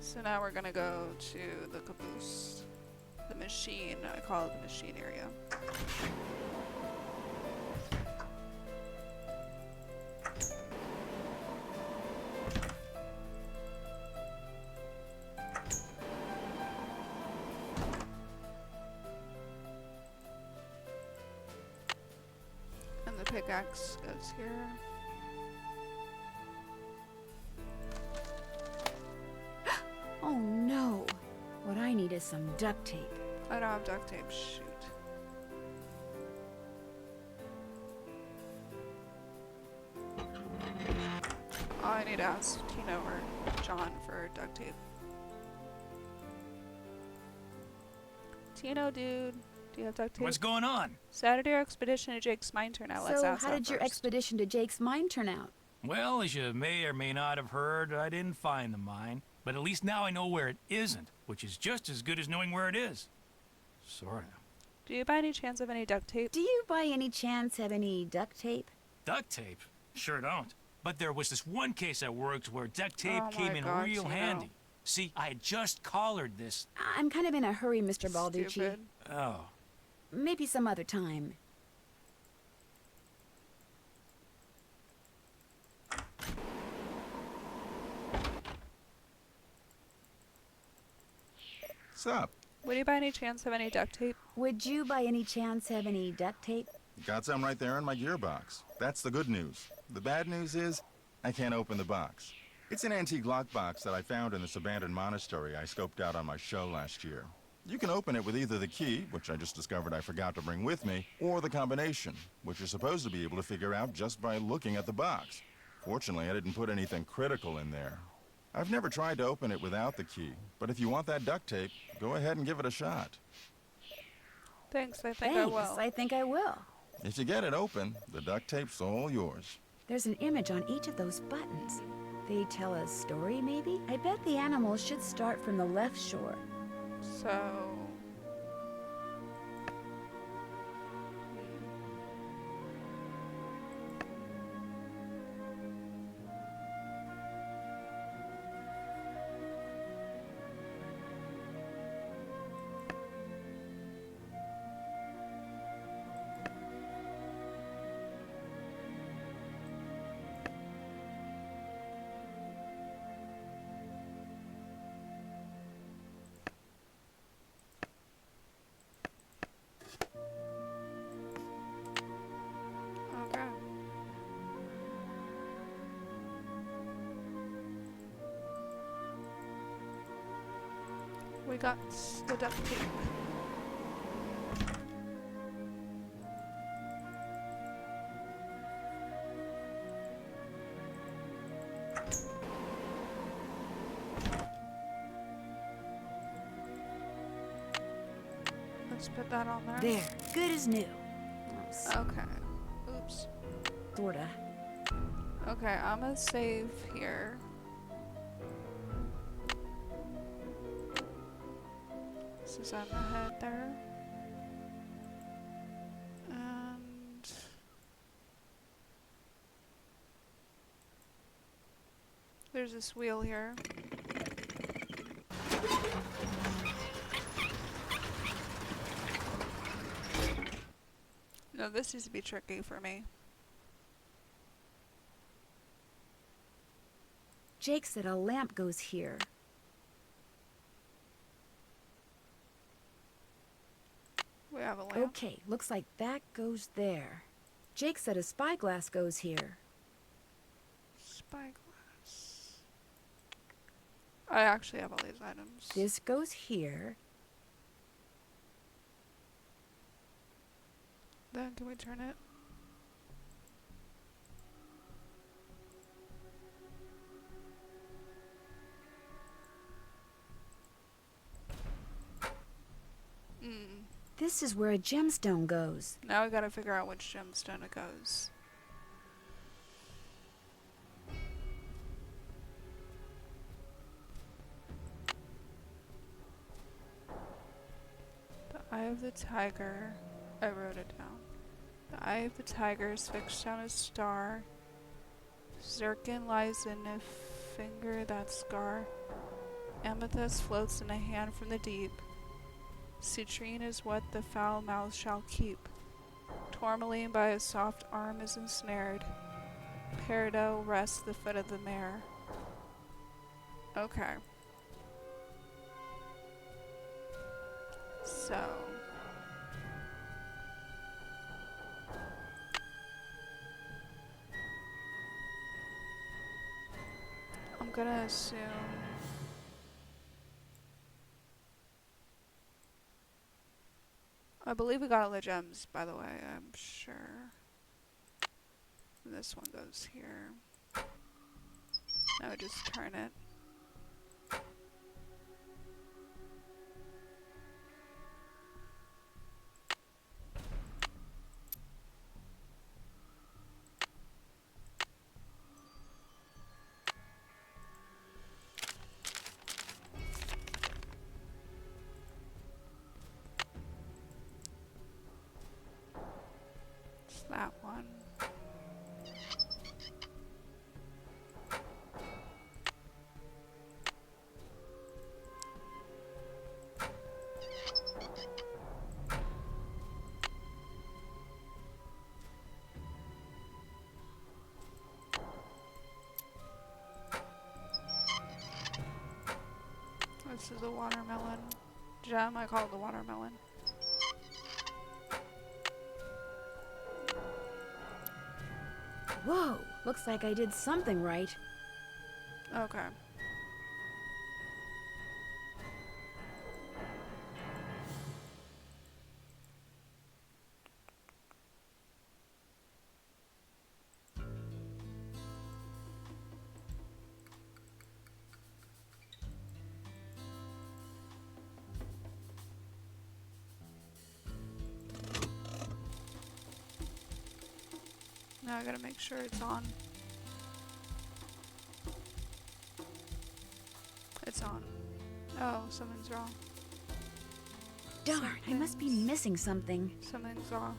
So now we're gonna go to the Caboose. The machine, I call it the machine area. And the pickaxe goes here. Oh no. What I need is some duct tape. I don't have duct tape, shoot. Oh, I need to ask Tino or John for duct tape. Tino, dude, do you have duct tape? What's going on? Saturday expedition to Jake's mine turn out. Let's So ask how that did your first. expedition to Jake's mine turn out? Well, as you may or may not have heard, I didn't find the mine. But at least now I know where it isn't, which is just as good as knowing where it is. Sorta. Do you by any chance have any duct tape? Do you by any chance have any duct tape? Duct tape? Sure don't. But there was this one case I worked where duct tape Oh came my in God, real Tino. handy. See, I had just collared this. I'm kind of in a hurry, Mr. Balducci. Stupid. Oh. Maybe some other time. What's up? Would you by any chance have any duct tape? Would you by any chance have any duct tape? Got some right there in my gearbox. That's the good news. The bad news is, I can't open the box. It's an antique lockbox that I found in this abandoned monastery I scoped out on my show last year. You can open it with either the key, which I just discovered I forgot to bring with me, or the combination, which you're supposed to be able to figure out just by looking at the box. Fortunately, I didn't put anything critical in there. I've never tried to open it without the key, but if you want that duct tape, go ahead and give it a shot. Thanks, I think I will. I think I will. If you get it open, the duct tape's all yours. There's an image on each of those buttons. They tell a story, maybe? I bet the animals should start from the left shore. So... Okay. We got the duct tape. Let's put that on there. There, good as new. Okay. Oops. Sorta. Okay, I'm gonna save here. This is on the head there. And there's this wheel here. No, this used to be tricky for me. Jake said a lamp goes here. We have a lamp. Okay, looks like that goes there. Jake said a spyglass goes here. Spyglass. I actually have all these items. This goes here. Then can we turn it? This is where a gemstone goes. Now we gotta figure out which gemstone it goes. The Eye of the Tiger. I wrote it down. The Eye of the Tiger is fixed on a star. Zircon lies in a finger that scar. Amethyst floats in a hand from the deep. Citrine is what the foul mouth shall keep. Tourmaline by a soft arm is ensnared. Peridot rests the foot of the mare. Okay. So. I'm gonna assume. I believe we got all the gems, by the way, I'm sure. This one goes here. Now we just turn it. That one. This is a watermelon gem. I call it the watermelon. Whoa, looks like I did something right. Okay. Now I gotta make sure it's on. It's on. Oh, something's wrong. Darn, I must be missing something. Something's off.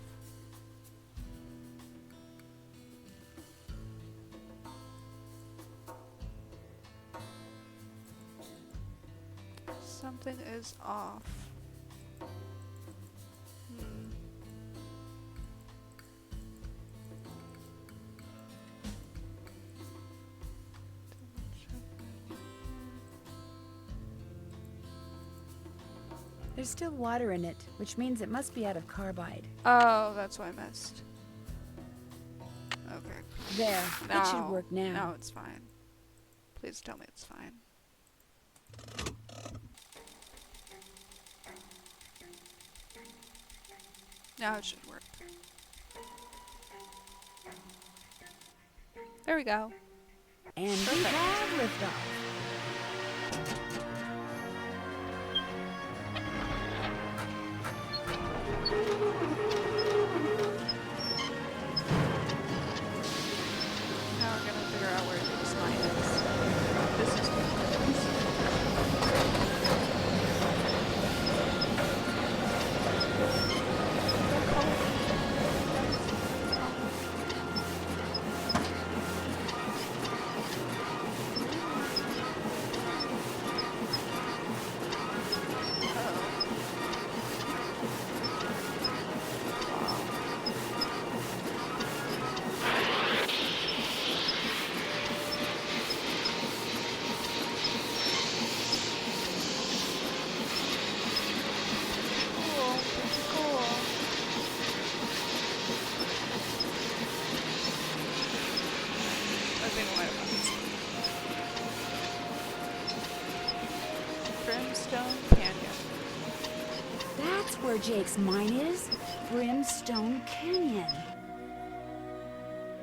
Something is off. There's still water in it, which means it must be out of carbide. Oh, that's what I missed. Okay. There, it should work now. Now it's fine. Please tell me it's fine. Now it should work. There we go. And we Perfect. have liftoff. Now we're gonna figure out where this line is. This is where it is. Brimstone Canyon. That's where Jake's mine is. Brimstone Canyon.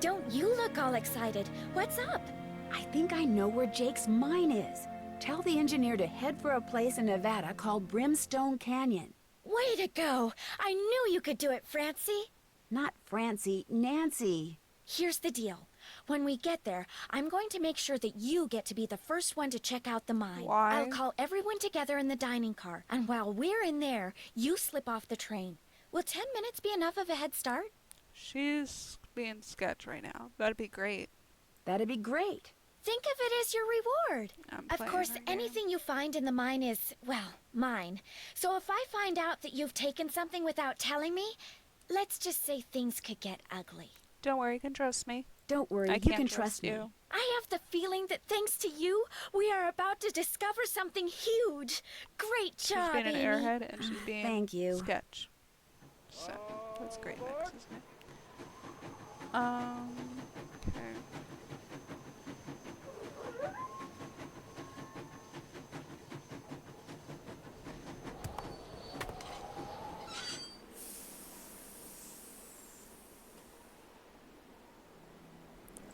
Don't you look all excited. What's up? I think I know where Jake's mine is. Tell the engineer to head for a place in Nevada called Brimstone Canyon. Way to go. I knew you could do it, Francie. Not Francie, Nancy. Here's the deal. When we get there, I'm going to make sure that you get to be the first one to check out the mine. Why? I'll call everyone together in the dining car, and while we're in there, you slip off the train. Will 10 minutes be enough of a head start? She's being sketch right now. That'd be great. That'd be great. Think of it as your reward. I'm Of playing course, her game. anything you find in the mine is, well, mine. So if I find out that you've taken something without telling me, let's just say things could get ugly. Don't worry, you can trust me. Don't worry, I you can't can trust trust me. you. I have the feeling that thanks to you, we are about to discover something huge. Great job, She's being an Amy. airhead and she's being Thank you. sketch. So that's a great mix, isn't it? Okay.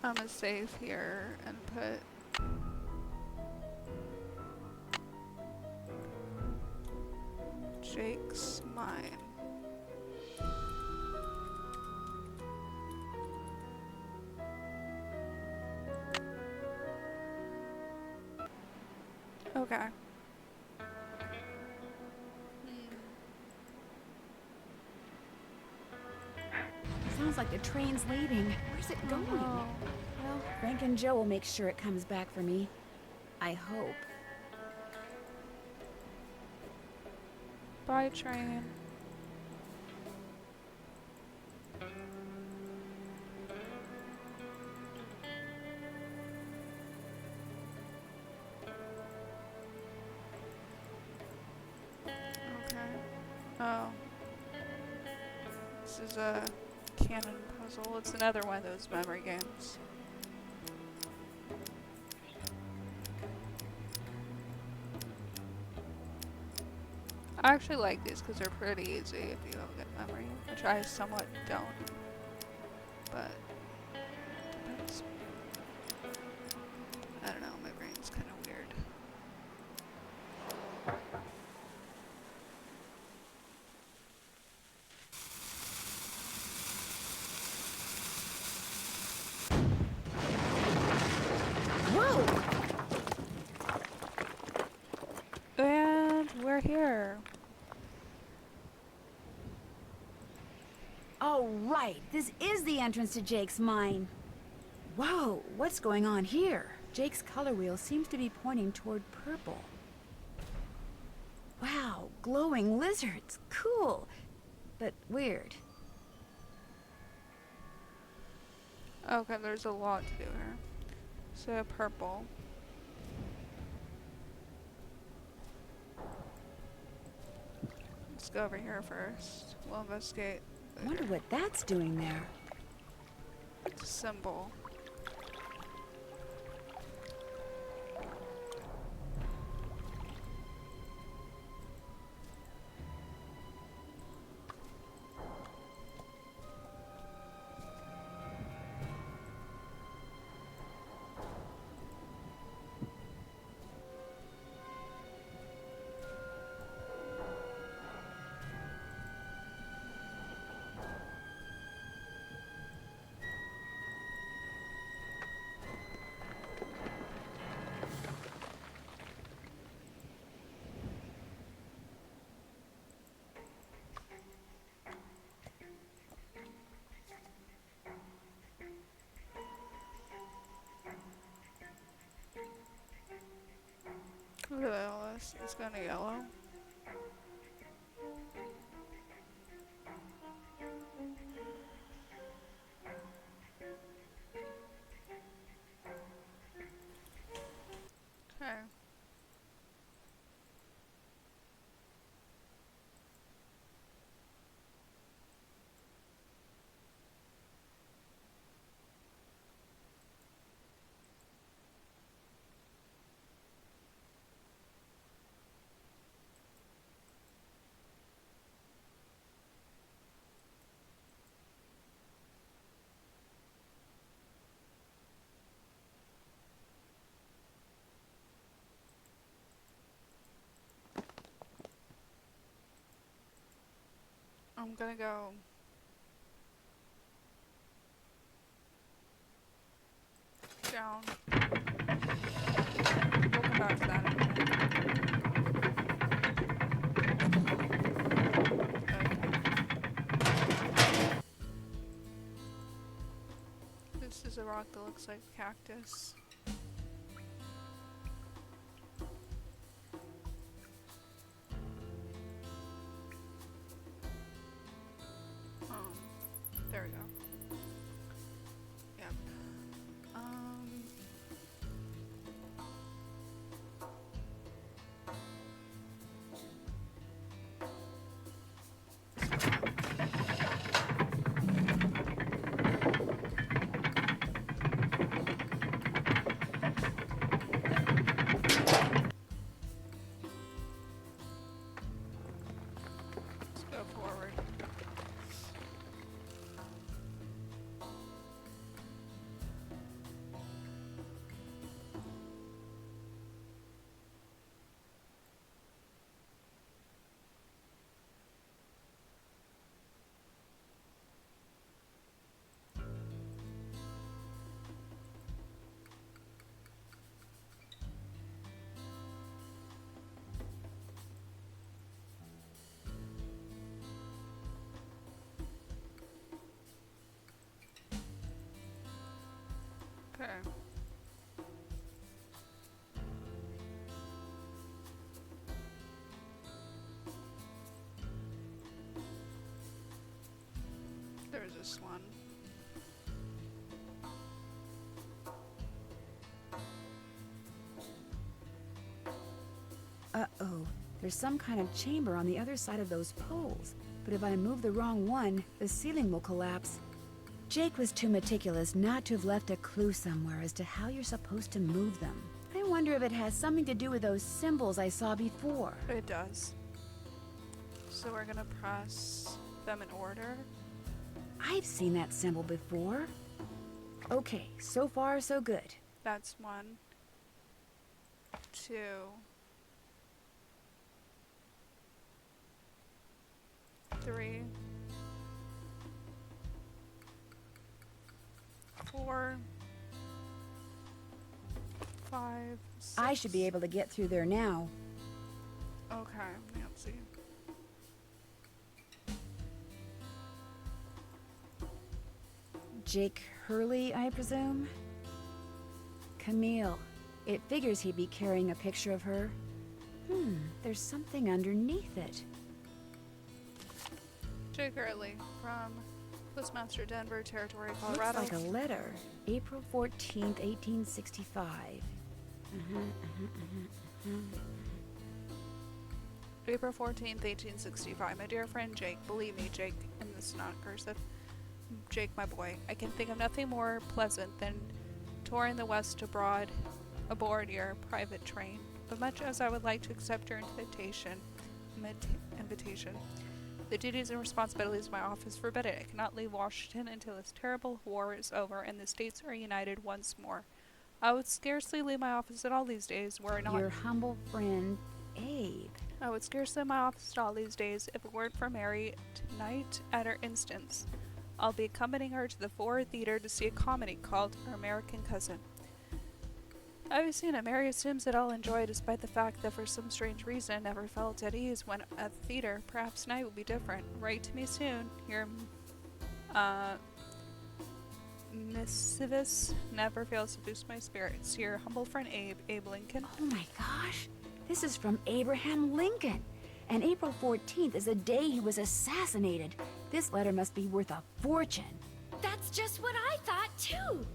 I'm gonna save here and put Jake's mine. Okay. Sounds like the train's leaving. Where's it going? Oh. Well, Frank and Joe will make sure it comes back for me. I hope. Bye, train. Okay. Oh. This is a cannon puzzle. It's another one of those memory games. I actually like these because they're pretty easy if you have a good memory, which I somewhat don't. But depends. I don't know, my brain's kind of weird. Whoa! And we're here. Oh, right. This is the entrance to Jake's mine. Whoa, what's going on here? Jake's color wheel seems to be pointing toward purple. Wow, glowing lizards. Cool. But weird. Okay, there's a lot to do here. So purple. Let's go over here first. We'll investigate. I wonder what that's doing there. It's a symbol. Look at all this. It's going to yellow. Okay. I'm gonna go down. We'll come back to that in a minute. Okay. This is a rock that looks like a cactus. There we go. Yep. Let's go forward. Okay. There's this one. Uh-oh. There's some kind of chamber on the other side of those poles. But if I move the wrong one, the ceiling will collapse. Jake was too meticulous not to have left a clue somewhere as to how you're supposed to move them. I wonder if it has something to do with those symbols I saw before. It does. So we're gonna press them in order. I've seen that symbol before. Okay, so far so good. That's 1, 2, 3, 4, 5, 6. I should be able to get through there now. Okay, Nancy. Jake Hurley, I presume? Camille. It figures he'd be carrying a picture of her. There's something underneath it. Jake Early from Postmaster Denver Territory, Colorado. Looks like a letter. April 14th, 1865. April 14th, 1865. My dear friend Jake, believe me, Jake, and this is not cursive. Jake, my boy, I can think of nothing more pleasant than touring the West aboard your private train. But much as I would like to accept your invitation, the duties and responsibilities of my office forbid it. I cannot leave Washington until this terrible war is over and the states are united once more. I would scarcely leave my office at all these days were it not... Your humble friend, Abe. I would scarcely leave my office at all these days if it weren't for Mary tonight at her instance. I'll be accompanying her to the Ford Theater to see a comedy called Her American Cousin. I've seen it. Mary assumes that I'll enjoy it despite the fact that for some strange reason I never felt at ease when at the theater. Perhaps tonight will be different. Write to me soon. Your mischievous never fails to boost my spirits. Your humble friend Abe Lincoln. Oh my gosh. This is from Abraham Lincoln. And April 14th is the day he was assassinated. This letter must be worth a fortune. That's just what I thought, too.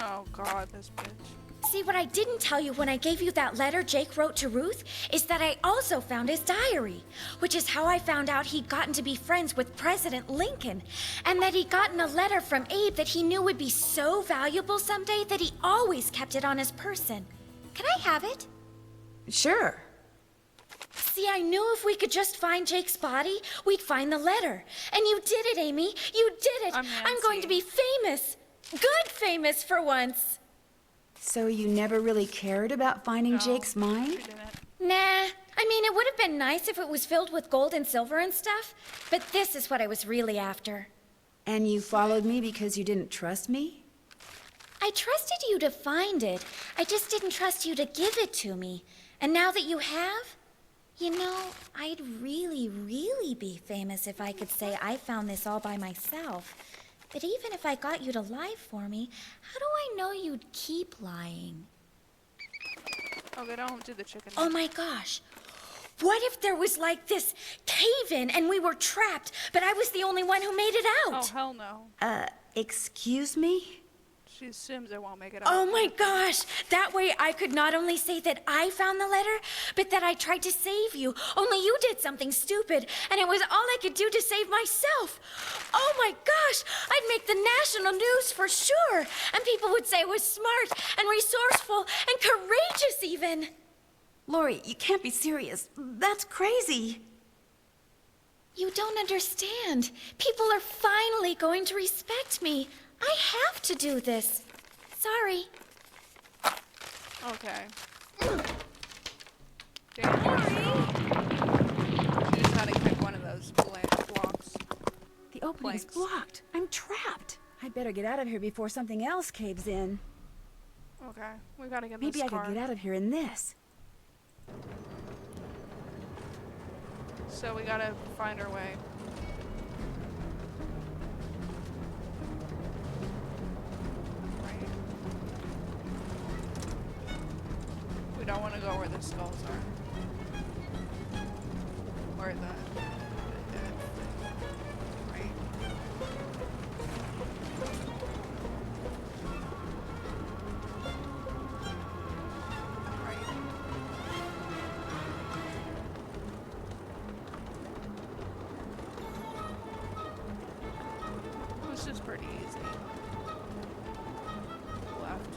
Oh god, this bitch. See, what I didn't tell you when I gave you that letter Jake wrote to Ruth is that I also found his diary, which is how I found out he'd gotten to be friends with President Lincoln, and that he'd gotten a letter from Abe that he knew would be so valuable someday that he always kept it on his person. Can I have it? Sure. See, I knew if we could just find Jake's body, we'd find the letter. And you did it, Amy. You did it. I'm going to be famous. Good famous for once. So you never really cared about finding Jake's mind? Nah, I mean, it would have been nice if it was filled with gold and silver and stuff, but this is what I was really after. And you followed me because you didn't trust me? I trusted you to find it. I just didn't trust you to give it to me. And now that you have, you know, I'd really, really be famous if I could say I found this all by myself. But even if I got you to lie for me, how do I know you'd keep lying? Okay, don't do the chicken. Oh my gosh. What if there was like this cave-in and we were trapped, but I was the only one who made it out? Oh, hell no. Excuse me? She assumes I won't make it out. Oh my gosh! That way I could not only say that I found the letter, but that I tried to save you. Only you did something stupid, and it was all I could do to save myself. Oh my gosh! I'd make the national news for sure, and people would say I was smart and resourceful and courageous even. Lori, you can't be serious. That's crazy. You don't understand. People are finally going to respect me. I have to do this. Sorry. Okay. Damn. She just had to kick one of those blocks. The opening's blocked. I'm trapped. I better get out of here before something else caves in. Okay, we gotta get in Maybe this I car. could get out of here in this. So we gotta find our way. Right. We don't want to go where the skulls are. Or the dead thing. Right. This is pretty easy. Left.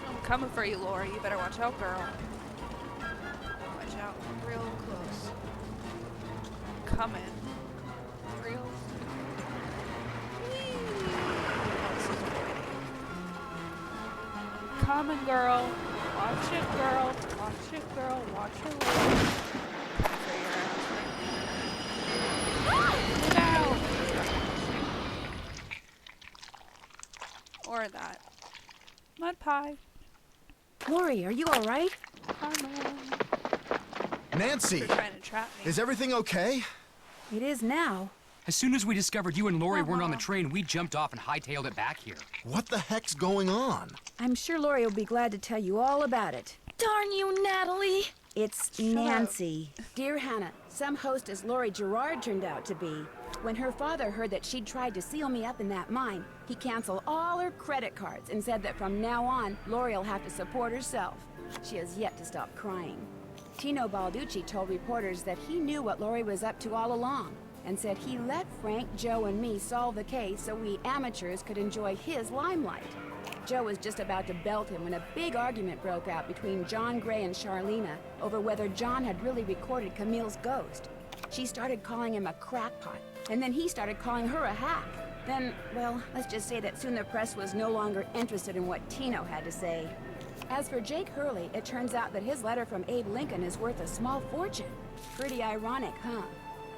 I'm coming for you, Laura. You better watch out, girl. Watch out real close. Coming. Real. Coming, girl. Watch it, girl. Watch it, girl. Watch your leg. Get out. Or that. Mud pie. Lori, are you all right? Come on. Nancy! You're trying to trap me. Is everything okay? It is now. As soon as we discovered you and Lori weren't on the train, we jumped off and hightailed it back here. What the heck's going on? I'm sure Lori will be glad to tell you all about it. Darn you, Natalie. It's Nancy. Dear Hannah, some hostess Lori Gerard turned out to be. When her father heard that she'd tried to seal me up in that mine, he canceled all her credit cards and said that from now on, Lori will have to support herself. She has yet to stop crying. Tino Balducci told reporters that he knew what Lori was up to all along, and said he let Frank, Joe, and me solve the case so we amateurs could enjoy his limelight. Joe was just about to belt him when a big argument broke out between John Gray and Charleena over whether John had really recorded Camille's ghost. She started calling him a crackpot, and then he started calling her a hack. Then, well, let's just say that soon the press was no longer interested in what Tino had to say. As for Jake Hurley, it turns out that his letter from Abe Lincoln is worth a small fortune. Pretty ironic, huh?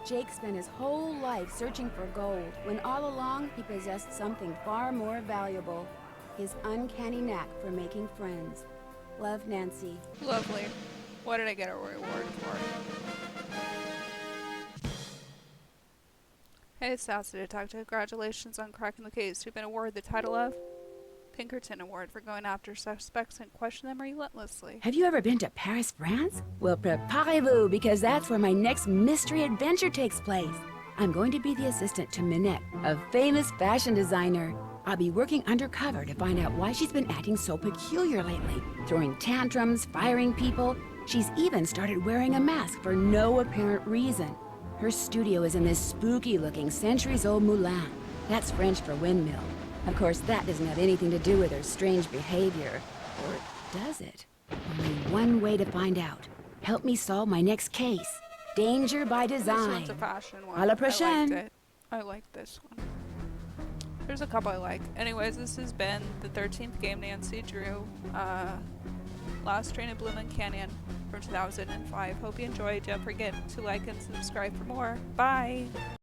Jake spent his whole life searching for gold, when all along he possessed something far more valuable. His uncanny knack for making friends. Love, Nancy. Lovely. What did I get a reward for? Hey, Sassy Detective. Congratulations on cracking the case. You've been awarded the title of Pinkerton Award for going after suspects and questioning them relentlessly. Have you ever been to Paris, France? Well, preparez-vous, because that's where my next mystery adventure takes place. I'm going to be the assistant to Minette, a famous fashion designer. I'll be working undercover to find out why she's been acting so peculiar lately, throwing tantrums, firing people. She's even started wearing a mask for no apparent reason. Her studio is in this spooky-looking centuries-old moulin. That's French for windmill. Of course, that doesn't have anything to do with her strange behavior. Or does it? Only one way to find out. Help me solve my next case. Danger by This design. one's a fashion one. À la I liked prochaine. it. I like this one. There's a couple I like. Anyways, this has been the 13th game Nancy drew. Last Train of Bloomin' Canyon from 2005. Hope you enjoyed. Don't forget to like and subscribe for more. Bye!